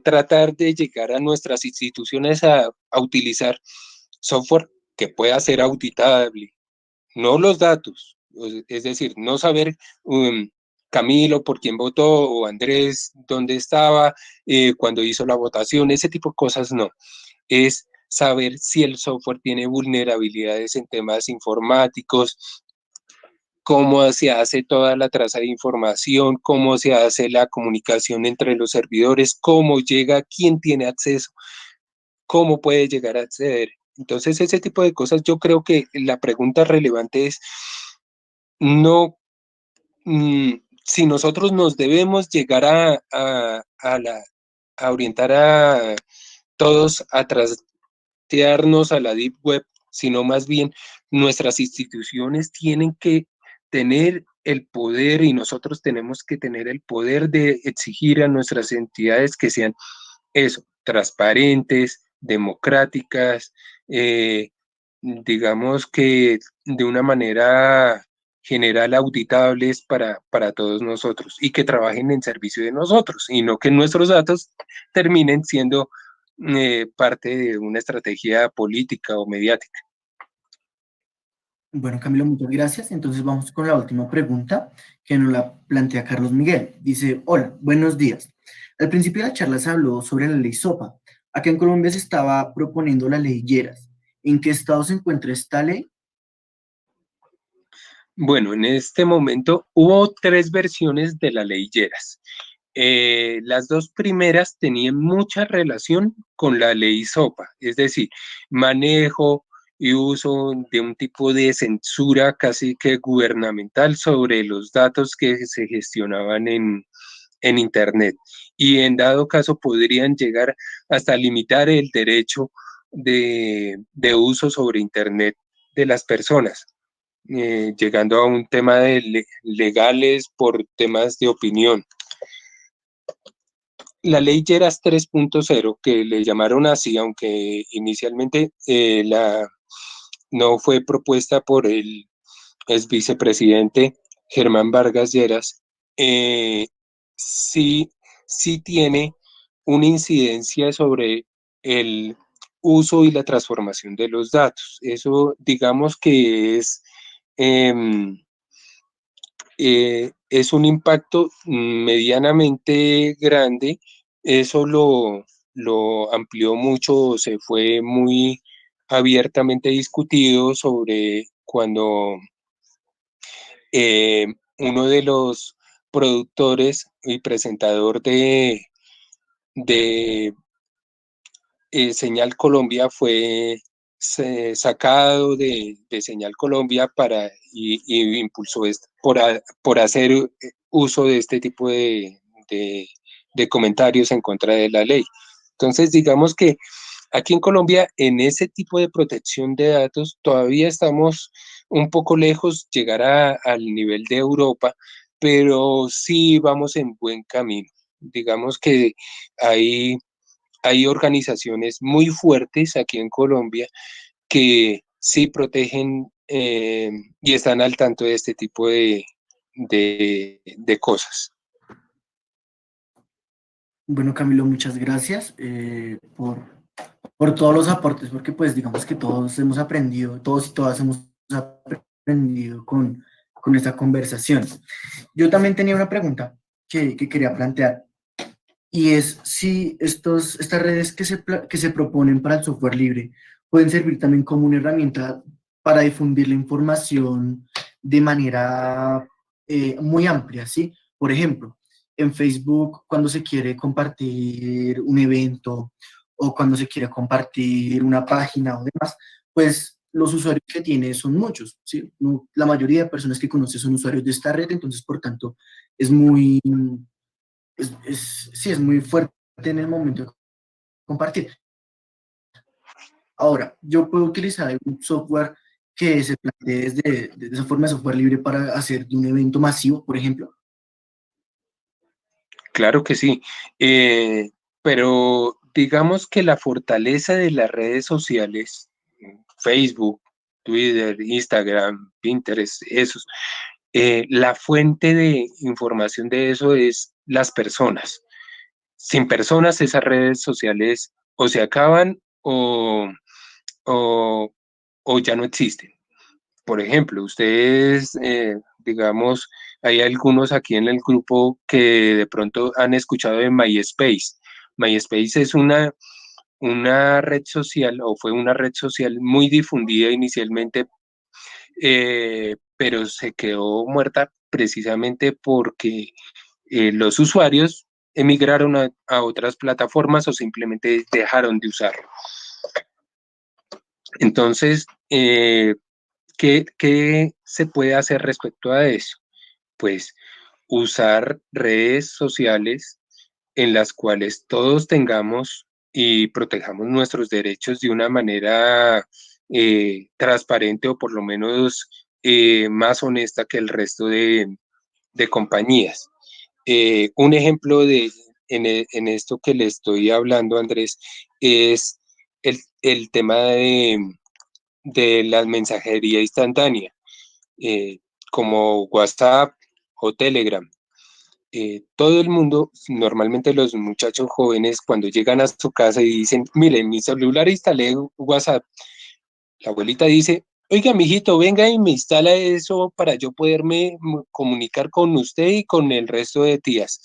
tratar de llegar a nuestras instituciones a utilizar software que pueda ser auditable, no los datos, es decir, no saber Camilo por quién votó o Andrés dónde estaba cuando hizo la votación, ese tipo de cosas no. Es saber si el software tiene vulnerabilidades en temas informáticos, cómo se hace toda la traza de información, cómo se hace la comunicación entre los servidores, cómo llega, quién tiene acceso, cómo puede llegar a acceder. Entonces, ese tipo de cosas, yo creo que la pregunta relevante es, no, si nosotros nos debemos llegar a orientar a todos a trastearnos a la Deep Web, sino más bien nuestras instituciones tienen que tener el poder y nosotros tenemos que tener el poder de exigir a nuestras entidades que sean eso, transparentes, democráticas, digamos que de una manera general auditables para todos nosotros y que trabajen en servicio de nosotros y no que nuestros datos terminen siendo parte de una estrategia política o mediática. Bueno, Camilo, muchas gracias. Entonces vamos con la última pregunta que nos la plantea Carlos Miguel. Dice, hola, buenos días. Al principio de la charla se habló sobre la ley SOPA. Acá en Colombia se estaba proponiendo la ley Lleras. ¿En qué estado se encuentra esta ley? Bueno, en este momento hubo 3 versiones de la ley Lleras. Las 2 primeras tenían mucha relación con la ley SOPA, es decir, manejo y uso de un tipo de censura casi que gubernamental sobre los datos que se gestionaban en Internet. Y en dado caso podrían llegar hasta limitar el derecho de uso sobre Internet de las personas, llegando a un tema de legales por temas de opinión. La ley Lleras 3.0, que le llamaron así, aunque inicialmente no fue propuesta por el ex vicepresidente Germán Vargas Lleras, sí, sí tiene una incidencia sobre el uso y la transformación de los datos. Eso, digamos que es un impacto medianamente grande. Eso lo amplió mucho, se fue muy abiertamente discutido sobre cuando uno de los productores y presentador de Señal Colombia fue sacado de Señal Colombia y impulsó esto por hacer uso de este tipo de comentarios en contra de la ley. Entonces, digamos que aquí en Colombia, en ese tipo de protección de datos, todavía estamos un poco lejos llegar al nivel de Europa, pero sí vamos en buen camino. Digamos que hay organizaciones muy fuertes aquí en Colombia que sí protegen y están al tanto de este tipo de cosas. Bueno, Camilo, muchas gracias por todos los aportes, porque pues digamos que todos hemos aprendido, todos y todas hemos aprendido con esta conversación. Yo también tenía una pregunta que quería plantear, y es si estas redes que se proponen para el software libre pueden servir también como una herramienta para difundir la información de manera muy amplia, ¿sí? Por ejemplo, en Facebook, cuando se quiere compartir un evento o cuando se quiere compartir una página o demás, pues los usuarios que tiene son muchos, ¿sí? La mayoría de personas que conoce son usuarios de esta red, entonces, por tanto, es muy sí, es muy fuerte en el momento de compartir. Ahora, yo puedo utilizar algún software que se plantee de esa forma de software libre para hacer de un evento masivo, por ejemplo. Claro que sí, pero digamos que la fortaleza de las redes sociales, Facebook, Twitter, Instagram, Pinterest, esos, la fuente de información de eso es las personas. Sin personas, esas redes sociales o se acaban o, o ya no existen. Por ejemplo, ustedes, digamos, hay algunos aquí en el grupo que de pronto han escuchado de MySpace. MySpace es una red social o fue una red social muy difundida inicialmente, pero se quedó muerta precisamente porque los usuarios emigraron a otras plataformas o simplemente dejaron de usarlo. Entonces, ¿qué se puede hacer respecto a eso? Pues usar redes sociales en las cuales todos tengamos y protejamos nuestros derechos de una manera transparente o por lo menos más honesta que el resto de compañías. Un ejemplo en esto que le estoy hablando, Andrés, es el tema de la mensajería instantánea, eh, como WhatsApp o Telegram. Todo el mundo, normalmente los muchachos jóvenes, cuando llegan a su casa y dicen, mire, mi celular instalé WhatsApp, la abuelita dice, oiga, mijito, venga y me instala eso para yo poderme comunicar con usted y con el resto de tías.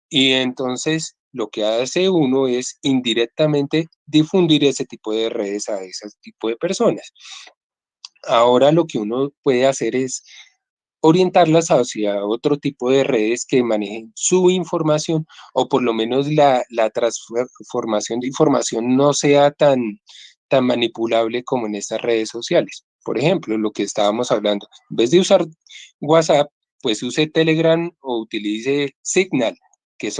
Y entonces lo que hace uno es indirectamente difundir ese tipo de redes a ese tipo de personas. Ahora lo que uno puede hacer es orientarlas hacia otro tipo de redes que manejen su información o por lo menos la transformación de información no sea tan manipulable como en estas redes sociales. Por ejemplo, lo que estábamos hablando, en vez de usar WhatsApp, pues use Telegram o utilice Signal, que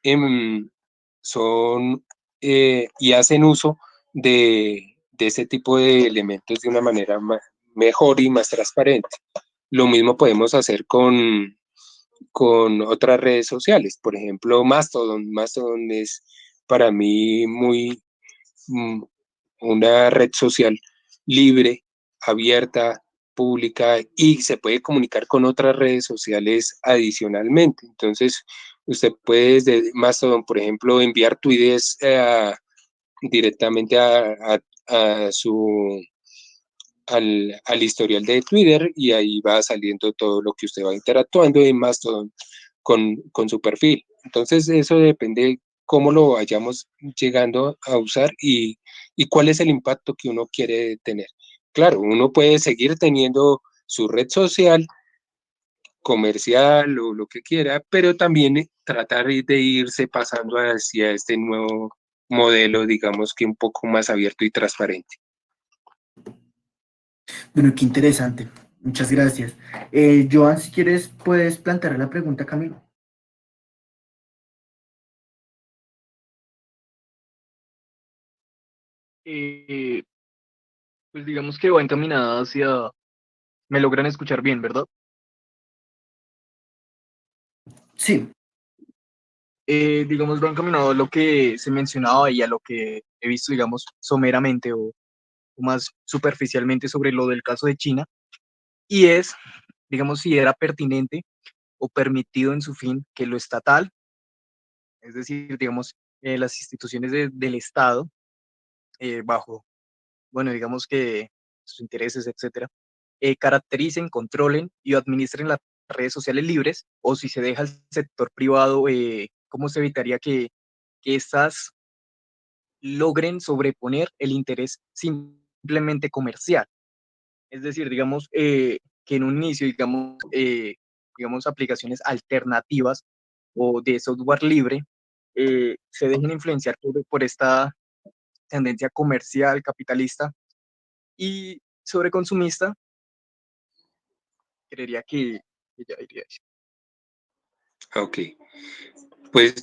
em, son y hacen uso de ese tipo de elementos de una manera mejor y más transparente. Lo mismo podemos hacer con otras redes sociales, por ejemplo, Mastodon. Mastodon es para mí mm, una red social libre, abierta, pública y se puede comunicar con otras redes sociales adicionalmente. Entonces, usted puede desde Mastodon, por ejemplo, enviar tweets directamente a su al historial de Twitter y ahí va saliendo todo lo que usted va interactuando en Mastodon con su perfil. Entonces eso depende de cómo lo vayamos llegando a usar y cuál es el impacto que uno quiere tener. Claro, uno puede seguir teniendo su red social comercial o lo que quiera, pero también tratar de irse pasando hacia este nuevo modelo, digamos que un poco más abierto y transparente. Bueno, qué interesante. Muchas gracias. Joan, si quieres, puedes plantear la pregunta, Camilo. Eh, pues digamos que va encaminada hacia... Me logran escuchar bien, ¿verdad? Sí, Digamos, va encaminado a lo que se mencionaba y a lo que he visto, digamos, someramente o más superficialmente sobre lo del caso de China. Y es, digamos, si era pertinente o permitido en su fin que lo estatal es decir, digamos, las instituciones del Estado, bajo, bueno, digamos que sus intereses, etcétera, caractericen, controlen y administren las redes sociales libres, o si se deja al sector privado, ¿cómo se evitaría que estas logren sobreponer el interés simplemente comercial? Es decir, digamos, que en un inicio, digamos, aplicaciones alternativas o de software libre se dejen influenciar por esta tendencia comercial, capitalista y sobreconsumista, creería que ya diría eso. Ok, pues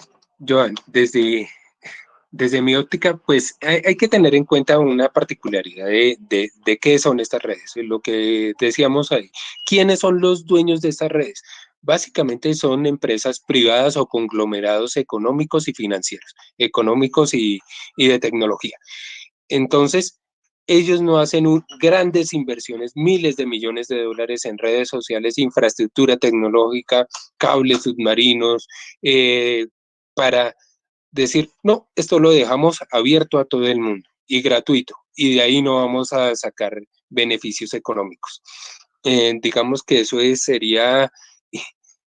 Joan, desde mi óptica, pues hay que tener en cuenta una particularidad de qué son estas redes, lo que decíamos ahí. ¿Quiénes son los dueños de estas redes? Básicamente son empresas privadas o conglomerados económicos y financieros, económicos y de tecnología. Entonces, ellos no hacen grandes inversiones, miles de millones de dólares en redes sociales, infraestructura tecnológica, cables submarinos, para decir, no, esto lo dejamos abierto a todo el mundo y gratuito, y de ahí no vamos a sacar beneficios económicos. Digamos que eso sería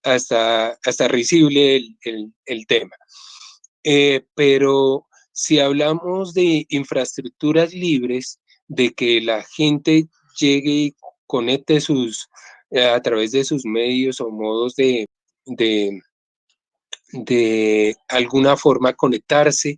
hasta risible el tema. Pero si hablamos de infraestructuras libres, de que la gente llegue y conecte a través de sus medios o modos de alguna forma conectarse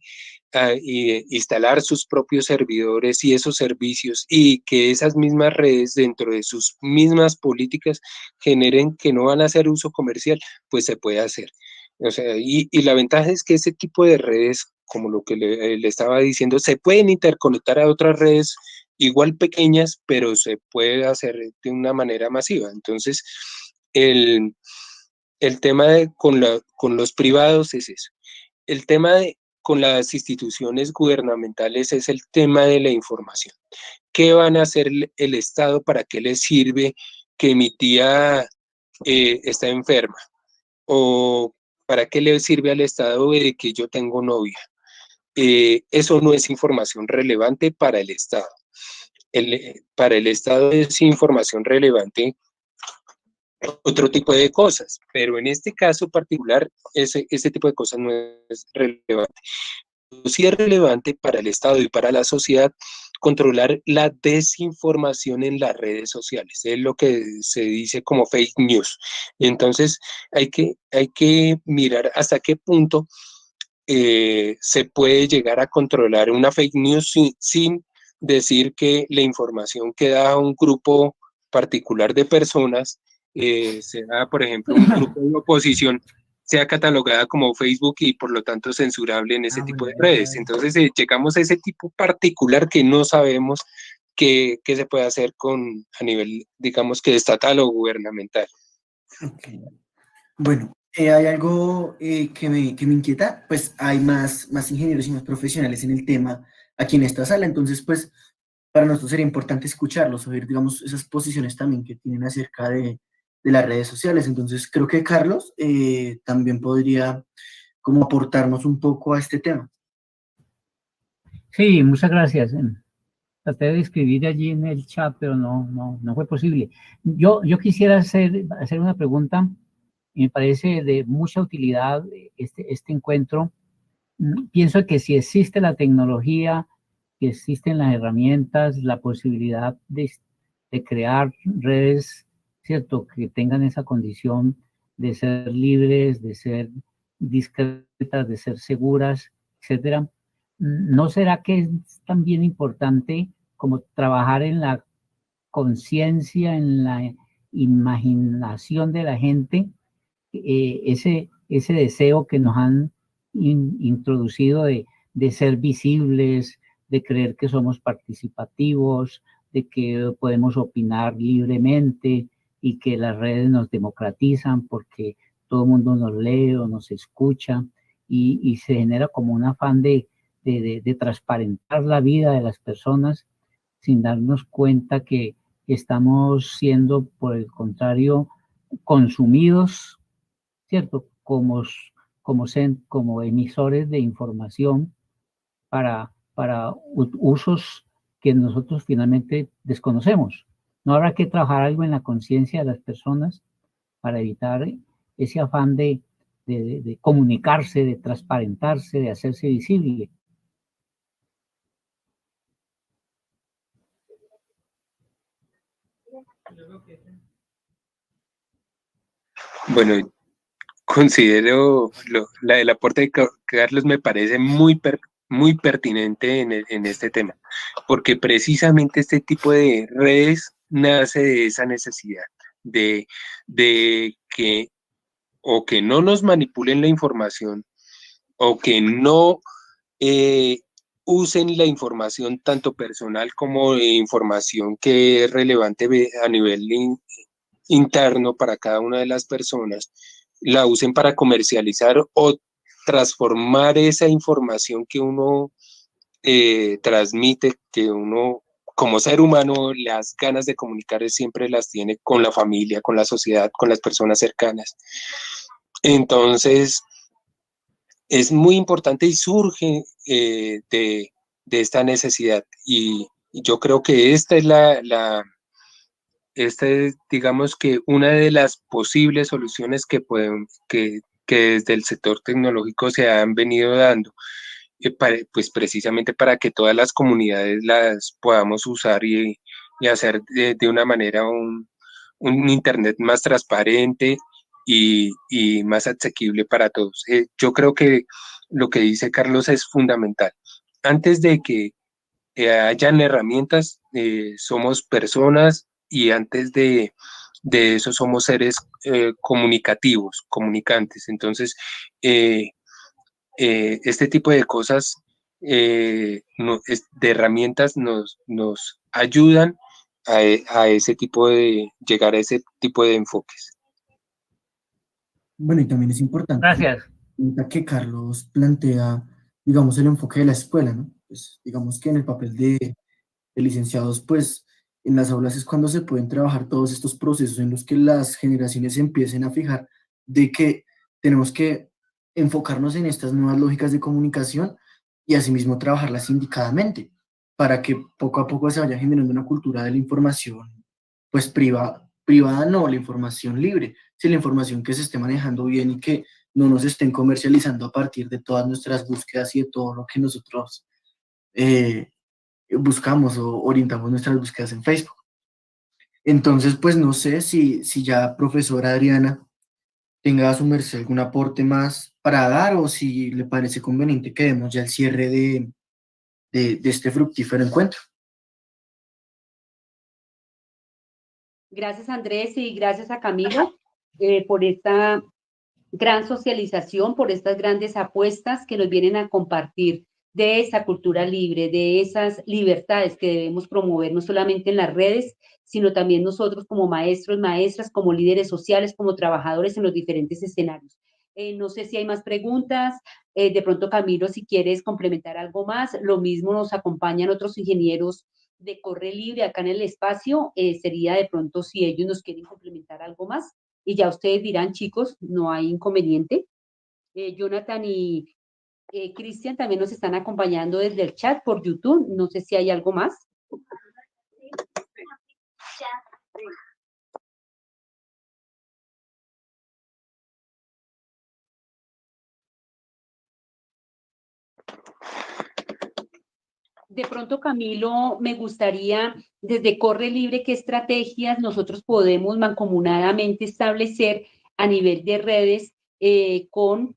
y instalar sus propios servidores y esos servicios, y que esas mismas redes dentro de sus mismas políticas generen que no van a hacer uso comercial, pues se puede hacer. O sea, y la ventaja es que ese tipo de redes, como lo que le estaba diciendo, se pueden interconectar a otras redes igual pequeñas, pero se puede hacer de una manera masiva. Entonces, el tema con los privados es eso. El tema con las instituciones gubernamentales es el tema de la información. ¿Qué van a hacer el Estado? ¿Para qué les sirve que mi tía está enferma? ¿O para qué le sirve al Estado de que yo tengo novia? Eso no es información relevante para el Estado. Para el Estado es información relevante otro tipo de cosas, pero en este caso particular, ese tipo de cosas no es relevante. Sí es relevante para el Estado y para la sociedad controlar la desinformación en las redes sociales, es lo que se dice como fake news. Entonces, hay que mirar hasta qué punto se puede llegar a controlar una fake news sin decir que la información que da un grupo particular de personas, sea, por ejemplo, un grupo de oposición, sea catalogada como Facebook y por lo tanto censurable en ese tipo de redes. Entonces, llegamos a ese tipo particular que no sabemos qué se puede hacer a nivel, digamos, que estatal o gubernamental. Okay. Bueno, hay algo que me inquieta, pues hay más ingenieros y más profesionales en el tema aquí en esta sala, entonces pues para nosotros sería importante escucharlos, oír, digamos, esas posiciones también que tienen acerca de las redes sociales. Entonces creo que Carlos también podría como aportarnos un poco a este tema. Sí, muchas gracias. Traté de escribir allí en el chat, pero no fue posible. Yo quisiera hacer una pregunta, y me parece de mucha utilidad este encuentro. Pienso que si existe la tecnología, que existen las herramientas, la posibilidad de crear redes, ¿cierto?, que tengan esa condición de ser libres, de ser discretas, de ser seguras, etcétera. ¿No será que es también importante como trabajar en la conciencia, en la imaginación de la gente, ese deseo que nos han introducido de ser visibles, de creer que somos participativos, de que podemos opinar libremente y que las redes nos democratizan porque todo el mundo nos lee o nos escucha, y se genera como un afán de transparentar la vida de las personas sin darnos cuenta que estamos siendo, por el contrario, consumidos, ¿cierto? como emisores de información para usos que nosotros finalmente desconocemos. ¿No habrá que trabajar algo en la conciencia de las personas para evitar ese afán de comunicarse, de transparentarse, de hacerse visible? Bueno, considero el aporte de Carlos me parece muy pertinente en este tema, porque precisamente este tipo de redes nace de esa necesidad de que o que no nos manipulen la información o que no usen la información tanto personal como información que es relevante a nivel interno para cada una de las personas, la usen para comercializar o transformar esa información que uno transmite, que uno como ser humano las ganas de comunicar siempre las tiene con la familia, con la sociedad, con las personas cercanas. Entonces, es muy importante y surge de esta necesidad. Y yo creo que esta es, digamos que una de las posibles soluciones que desde el sector tecnológico se han venido dando, pues precisamente para que todas las comunidades las podamos usar y hacer de una manera un Internet más transparente y más asequible para todos. Yo creo que lo que dice Carlos es fundamental. Antes de que hayan herramientas, somos personas y antes de eso somos seres comunicativos, comunicantes. Entonces, este tipo de cosas, de herramientas nos ayudan a ese tipo de, llegar a ese tipo de enfoques. Bueno, y también es importante Gracias. que Carlos plantea, digamos, el enfoque de la escuela, ¿no? Pues, digamos que en el papel de licenciados, pues en las aulas es cuando se pueden trabajar todos estos procesos en los que las generaciones empiecen a fijar de que tenemos que enfocarnos en estas nuevas lógicas de comunicación y asimismo trabajarlas indicadamente para que poco a poco se vaya generando una cultura de la información, pues privada no, la información libre, si la información que se esté manejando bien y que no nos estén comercializando a partir de todas nuestras búsquedas y de todo lo que nosotros buscamos o orientamos nuestras búsquedas en Facebook. Entonces, pues no sé si ya profesora Adriana tenga a su merced algún aporte más para dar o si le parece conveniente que demos ya el cierre de este fructífero encuentro. Gracias, Andrés, y gracias a Camilo por esta gran socialización, por estas grandes apuestas que nos vienen a compartir de esa cultura libre, de esas libertades que debemos promover no solamente en las redes, sino también nosotros como maestros, maestras, como líderes sociales, como trabajadores en los diferentes escenarios. No sé si hay más preguntas. De pronto, Camilo, si quieres complementar algo más, lo mismo nos acompañan otros ingenieros de Corre Libre acá en el espacio. Sería de pronto si ellos nos quieren complementar algo más. Y ya ustedes dirán, chicos, no hay inconveniente. Jonathan y Cristian también nos están acompañando desde el chat por YouTube. No sé si hay algo más. De pronto, Camilo, me gustaría, desde Corre Libre, qué estrategias nosotros podemos mancomunadamente establecer a nivel de redes con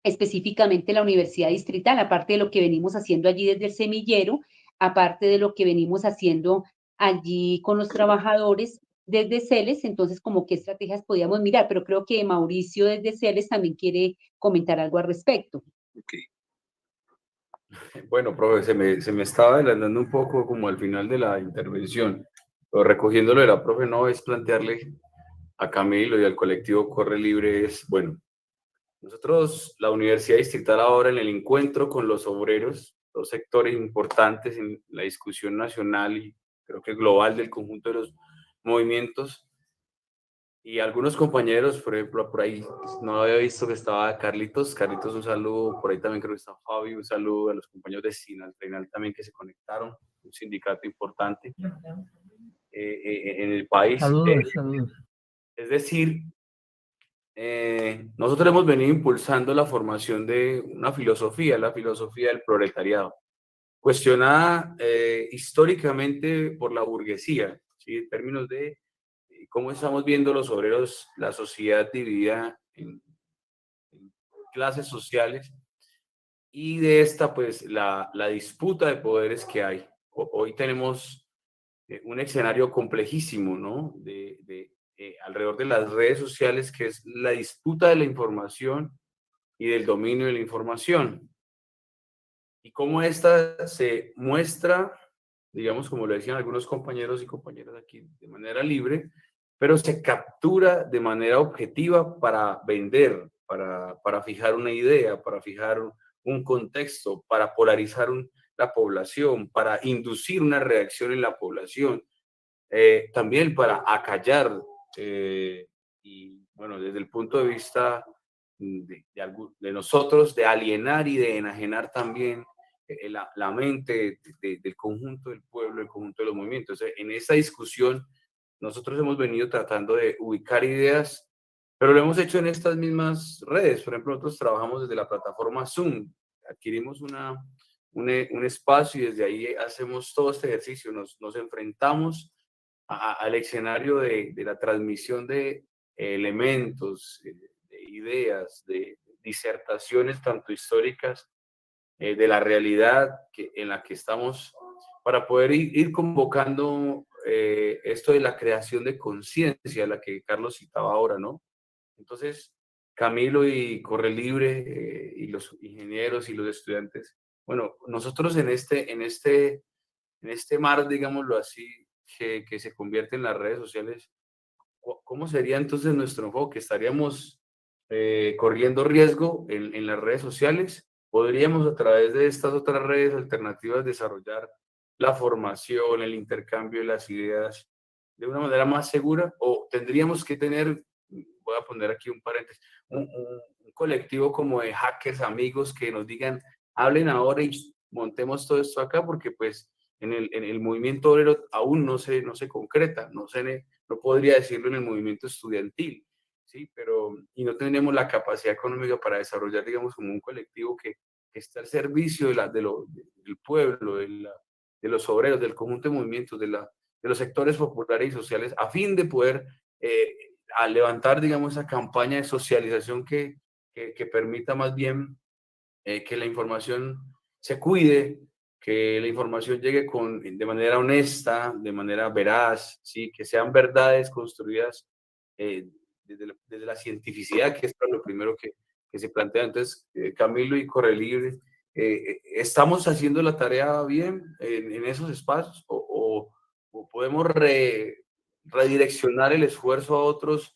específicamente la Universidad Distrital, aparte de lo que venimos haciendo allí desde el semillero, aparte de lo que venimos haciendo allí con los trabajadores desde CELES, entonces como qué estrategias podíamos mirar, pero creo que Mauricio desde CELES también quiere comentar algo al respecto. Okay. Bueno, profe, se me estaba adelantando un poco como al final de la intervención, pero recogiéndolo de la profe, no es plantearle a Camilo y al colectivo Corre Libre es, bueno, nosotros, la Universidad Distrital ahora en el encuentro con los obreros, dos sectores importantes en la discusión nacional y creo que global del conjunto de los movimientos, Y algunos compañeros, por ejemplo, por ahí no había visto que estaba Carlitos. Carlitos, un saludo. Por ahí también creo que está Fabio. Un saludo a los compañeros de Sinal también que se conectaron. Un sindicato importante en el país. Saludos, saludos. Es decir, nosotros hemos venido impulsando la formación de una filosofía, la filosofía del proletariado, cuestionada históricamente por la burguesía, ¿sí? En términos de cómo estamos viendo los obreros, la sociedad dividida en clases sociales, y de esta, pues, la disputa de poderes que hay. Hoy tenemos un escenario complejísimo, ¿no? Alrededor de las redes sociales, que es la disputa de la información y del dominio de la información. Y cómo esta se muestra, digamos, como lo decían algunos compañeros y compañeras aquí, de manera libre, pero se captura de manera objetiva para vender, para fijar una idea, para fijar un contexto, para polarizar la población, para inducir una reacción en la población, también para acallar, y bueno, desde el punto de vista de nosotros, de alienar y de enajenar también la mente del conjunto del pueblo, del conjunto de los movimientos. En esta discusión, nosotros hemos venido tratando de ubicar ideas, pero lo hemos hecho en estas mismas redes. Por ejemplo, nosotros trabajamos desde la plataforma Zoom, adquirimos un espacio y desde ahí hacemos todo este ejercicio, nos enfrentamos al escenario de la transmisión de elementos, de ideas, de disertaciones tanto históricas de la realidad en la que estamos, para poder ir convocando esto de la creación de conciencia, la que Carlos citaba ahora, ¿no? Entonces, Camilo y Corre Libre y los ingenieros y los estudiantes, bueno, nosotros en este mar, digámoslo así, que se convierte en las redes sociales, ¿cómo sería entonces nuestro enfoque? ¿Estaríamos corriendo riesgo en las redes sociales? ¿Podríamos a través de estas otras redes alternativas desarrollar la formación, el intercambio de las ideas de una manera más segura? ¿O tendríamos que tener, voy a poner aquí un paréntesis, un colectivo como de hackers amigos que nos digan, hablen ahora y montemos todo esto acá? Porque pues en el movimiento obrero aún no se concreta, no podría decirlo en el movimiento estudiantil, ¿sí? Pero, y no tenemos la capacidad económica para desarrollar, digamos, como un colectivo que esté al servicio del pueblo, de los obreros, del conjunto de movimientos, de los sectores populares y sociales, a fin de poder a levantar, digamos, esa campaña de socialización que permita más bien que la información se cuide, que la información llegue de manera honesta, de manera veraz, ¿sí? Que sean verdades construidas desde la cientificidad, que es lo primero que se plantea. Entonces, Camilo y Corre Libre, ¿estamos haciendo la tarea bien en esos espacios o podemos redireccionar el esfuerzo a otros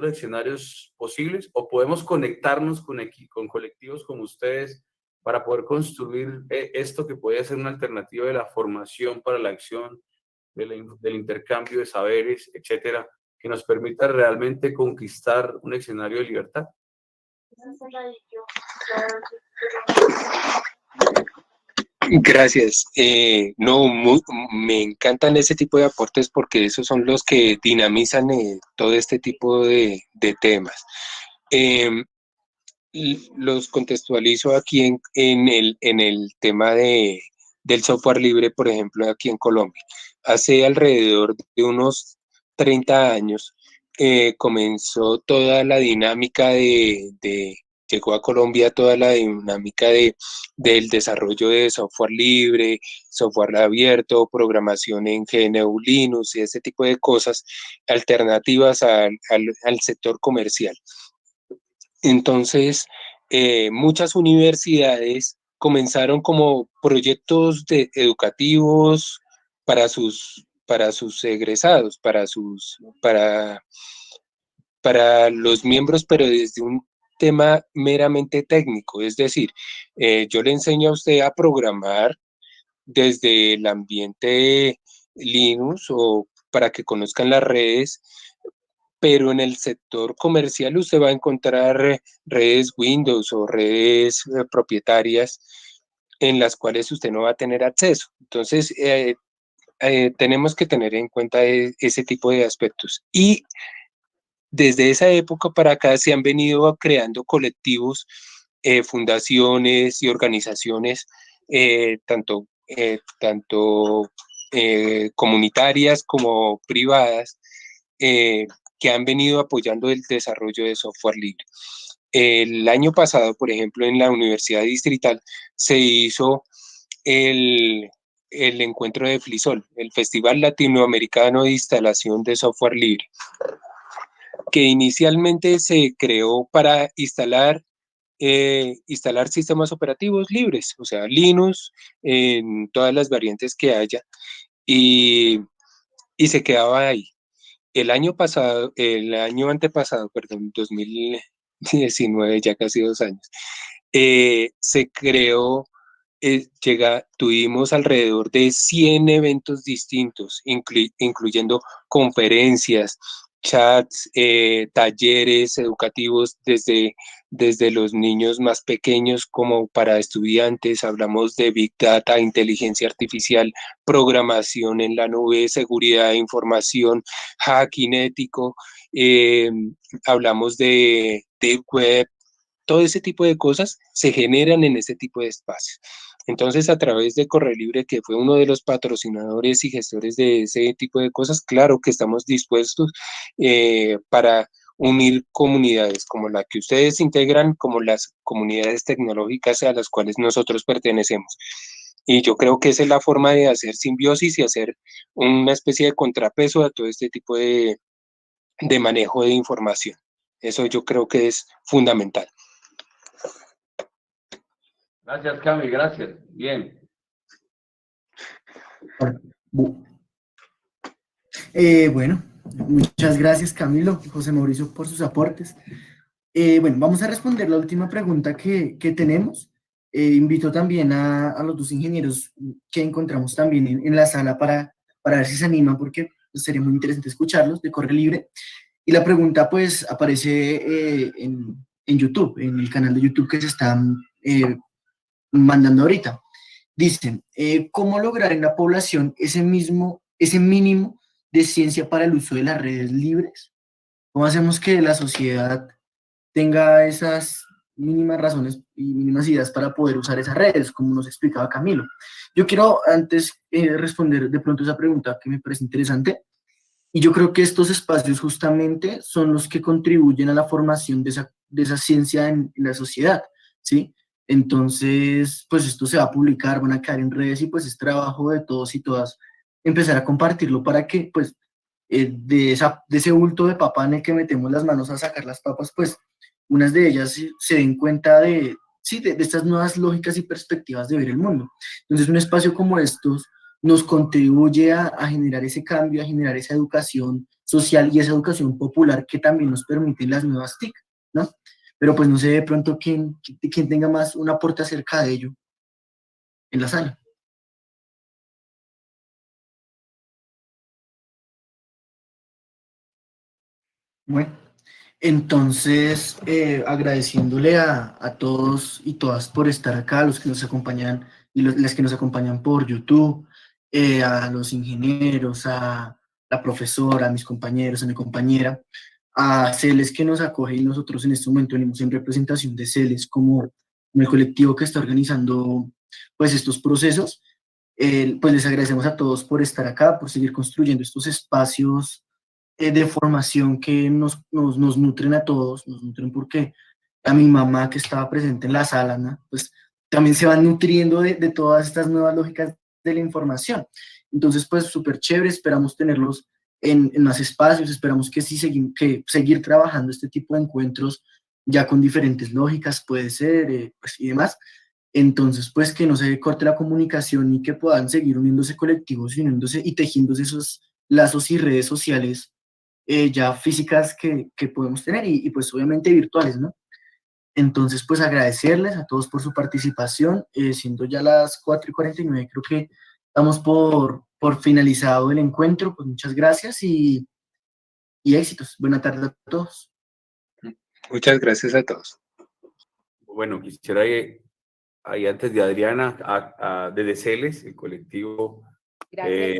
escenarios posibles, o podemos conectarnos con colectivos como ustedes para poder construir esto que puede ser una alternativa de la formación para la acción, del intercambio de saberes, etcétera, que nos permita realmente conquistar un escenario de libertad? Gracias. No, me encantan ese tipo de aportes porque esos son los que dinamizan todo este tipo de temas. Los contextualizo aquí en el tema del software libre, por ejemplo, aquí en Colombia. Hace alrededor de unos 30 años comenzó toda la dinámica llegó a Colombia toda la dinámica del desarrollo de software libre, software abierto, programación en GNU Linux y ese tipo de cosas alternativas al sector comercial. Entonces, muchas universidades comenzaron como proyectos educativos para sus egresados, para los miembros, pero desde un tema meramente técnico. Es decir, yo le enseño a usted a programar desde el ambiente Linux o para que conozcan las redes, pero en el sector comercial usted va a encontrar redes Windows o redes propietarias en las cuales usted no va a tener acceso. Entonces, tenemos que tener en cuenta ese tipo de aspectos. Y desde esa época para acá se han venido creando colectivos, fundaciones y organizaciones, tanto comunitarias como privadas, que han venido apoyando el desarrollo de software libre. El año pasado, por ejemplo, en la Universidad Distrital se hizo el encuentro de FLISOL, el Festival Latinoamericano de Instalación de Software Libre, que inicialmente se creó para instalar sistemas operativos libres, o sea, Linux en todas las variantes que haya, y se quedaba ahí. El año antepasado, perdón, 2019, ya casi 2 años, se creó, tuvimos alrededor de 100 eventos distintos, incluyendo conferencias, chats, talleres educativos desde los niños más pequeños como para estudiantes. Hablamos de Big Data, inteligencia artificial, programación en la nube, seguridad de información, hacking ético, hablamos de Deep Web. Todo ese tipo de cosas se generan en ese tipo de espacios. Entonces, a través de Corre Libre, que fue uno de los patrocinadores y gestores de ese tipo de cosas, claro que estamos dispuestos para unir comunidades como la que ustedes integran, como las comunidades tecnológicas a las cuales nosotros pertenecemos. Y yo creo que esa es la forma de hacer simbiosis y hacer una especie de contrapeso a todo este tipo de manejo de información. Eso yo creo que es fundamental. Gracias, Cami, gracias. Bien. Bueno, muchas gracias Camilo y José Mauricio por sus aportes. Bueno, vamos a responder la última pregunta que tenemos. Invito también a los dos ingenieros que encontramos también en la sala para ver si se animan, porque sería muy interesante escucharlos de Corre Libre. Y la pregunta pues aparece en YouTube, en el canal de YouTube que se están mandando ahorita. Dicen, ¿cómo lograr en la población ese mínimo de ciencia para el uso de las redes libres? ¿Cómo hacemos que la sociedad tenga esas mínimas razones y mínimas ideas para poder usar esas redes, como nos explicaba Camilo? Yo quiero antes responder de pronto esa pregunta que me parece interesante, y yo creo que estos espacios justamente son los que contribuyen a la formación de esa ciencia en la sociedad, ¿sí? Entonces, pues esto se va a publicar, van a caer en redes y pues es trabajo de todos y todas empezar a compartirlo para que pues de ese bulto de papa en el que metemos las manos a sacar las papas, pues unas de ellas se den cuenta sí, de estas nuevas lógicas y perspectivas de ver el mundo. Entonces, un espacio como estos nos contribuye a generar ese cambio, a generar esa educación social y esa educación popular que también nos permiten las nuevas TIC, ¿no? Pero pues no sé de pronto quién tenga más un aporte acerca de ello en la sala. Bueno, entonces agradeciéndole a todos y todas por estar acá, los que nos acompañan y las que nos acompañan por YouTube, a los ingenieros, a la profesora, a mis compañeros, a mi compañera, a CELES que nos acoge, y nosotros en este momento venimos en representación de CELES como el colectivo que está organizando pues estos procesos. Pues les agradecemos a todos por estar acá, por seguir construyendo estos espacios de formación que nos nutren a todos, nos nutren porque a mi mamá que estaba presente en la sala, ¿no? Pues también se van nutriendo de todas estas nuevas lógicas de la información. Entonces, pues súper chévere, esperamos tenerlos en más espacios, esperamos que sí que seguir trabajando este tipo de encuentros ya con diferentes lógicas, puede ser, pues, y demás. Entonces, pues que no se corte la comunicación y que puedan seguir uniéndose colectivos y uniéndose y tejiéndose esos lazos y redes sociales ya físicas que podemos tener y pues obviamente virtuales, ¿no? Entonces, pues agradecerles a todos por su participación, siendo ya las 4:49, creo que estamos por finalizado el encuentro, pues muchas gracias y y éxitos. Buena tarde a todos. Muchas gracias a todos. Bueno, quisiera ahí antes de Adriana, desde CELES, el colectivo Gracias.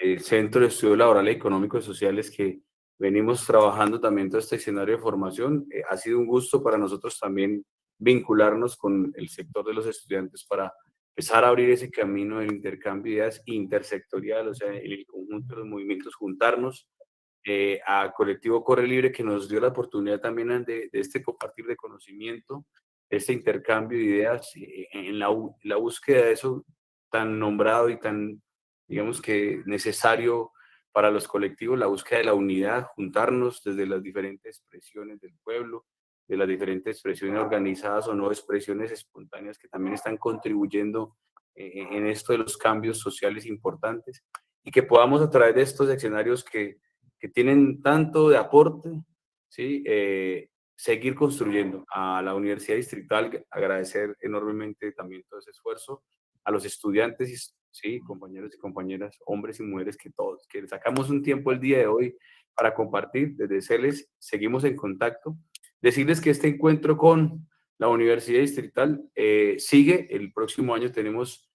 el Centro de Estudios Laborales, Económicos y Sociales, que venimos trabajando también todo este escenario de formación. Ha sido un gusto para nosotros también vincularnos con el sector de los estudiantes para empezar a abrir ese camino del intercambio de ideas intersectorial, o sea, el conjunto de los movimientos, juntarnos a Colectivo Corre Libre, que nos dio la oportunidad también de este compartir de conocimiento, este intercambio de ideas en la búsqueda de eso tan nombrado y tan, digamos que necesario para los colectivos, la búsqueda de la unidad, juntarnos desde las diferentes expresiones del pueblo, de las diferentes expresiones organizadas o no, expresiones espontáneas que también están contribuyendo en esto de los cambios sociales importantes, y que podamos a través de estos escenarios que tienen tanto de aporte, ¿sí? Seguir construyendo. A la Universidad Distrital, agradecer enormemente también todo ese esfuerzo, a los estudiantes, sí, compañeros y compañeras, hombres y mujeres, que todos, que sacamos un tiempo el día de hoy para compartir desde CELES, seguimos en contacto. Decirles que este encuentro con la Universidad Distrital sigue, el próximo año tenemos,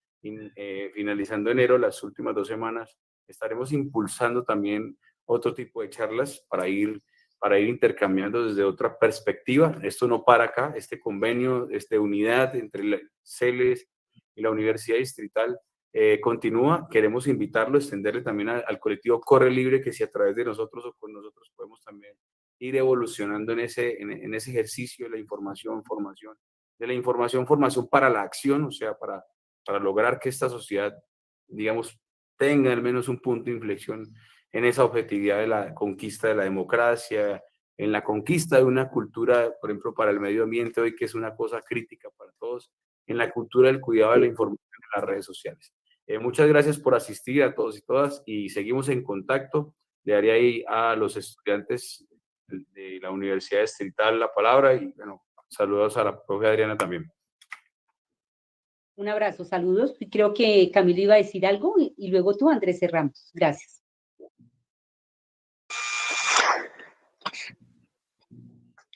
finalizando enero, las últimas 2 semanas, estaremos impulsando también otro tipo de charlas para ir intercambiando desde otra perspectiva. Esto no para acá, este convenio, esta unidad entre la CELES y la Universidad Distrital continúa. Queremos invitarlo, extenderle también al colectivo Corre Libre, que si a través de nosotros o con nosotros podemos también ir evolucionando en ese ejercicio de la información, formación, formación para la acción, o sea, para lograr que esta sociedad, digamos, tenga al menos un punto de inflexión en esa objetividad de la conquista de la democracia, en la conquista de una cultura, por ejemplo, para el medio ambiente hoy, que es una cosa crítica para todos, en la cultura del cuidado de la información en las redes sociales. Muchas gracias por asistir a todos y todas, y seguimos en contacto. Le daré ahí a los estudiantes de la Universidad Distrital la palabra, y bueno, saludos a la profe Adriana también. Un abrazo, saludos. Creo que Camilo iba a decir algo y luego tú, Andrés, cerramos. Gracias.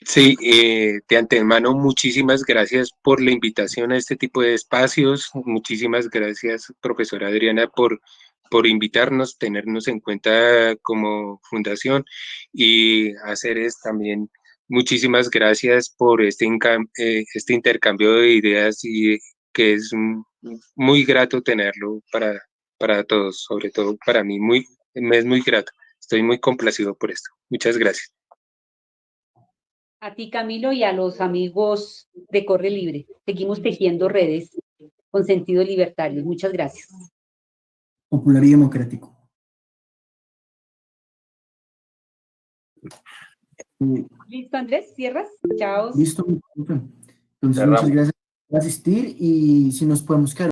Sí, de antemano, muchísimas gracias por la invitación a este tipo de espacios. Muchísimas gracias, profesora Adriana, por invitarnos, tenernos en cuenta como fundación, y a CELES también. Muchísimas gracias por este intercambio de ideas, y que es muy grato tenerlo para todos, sobre todo para mí. Me es muy grato. Estoy muy complacido por esto. Muchas gracias. A ti, Camilo, y a los amigos de Corre Libre. Seguimos tejiendo redes con sentido libertario. Muchas gracias. Popular y democrático. ¿Listo, Andrés? ¿Cierras? Chao. Listo. Entonces, Cerramos. muchas gracias por asistir, y si nos podemos quedar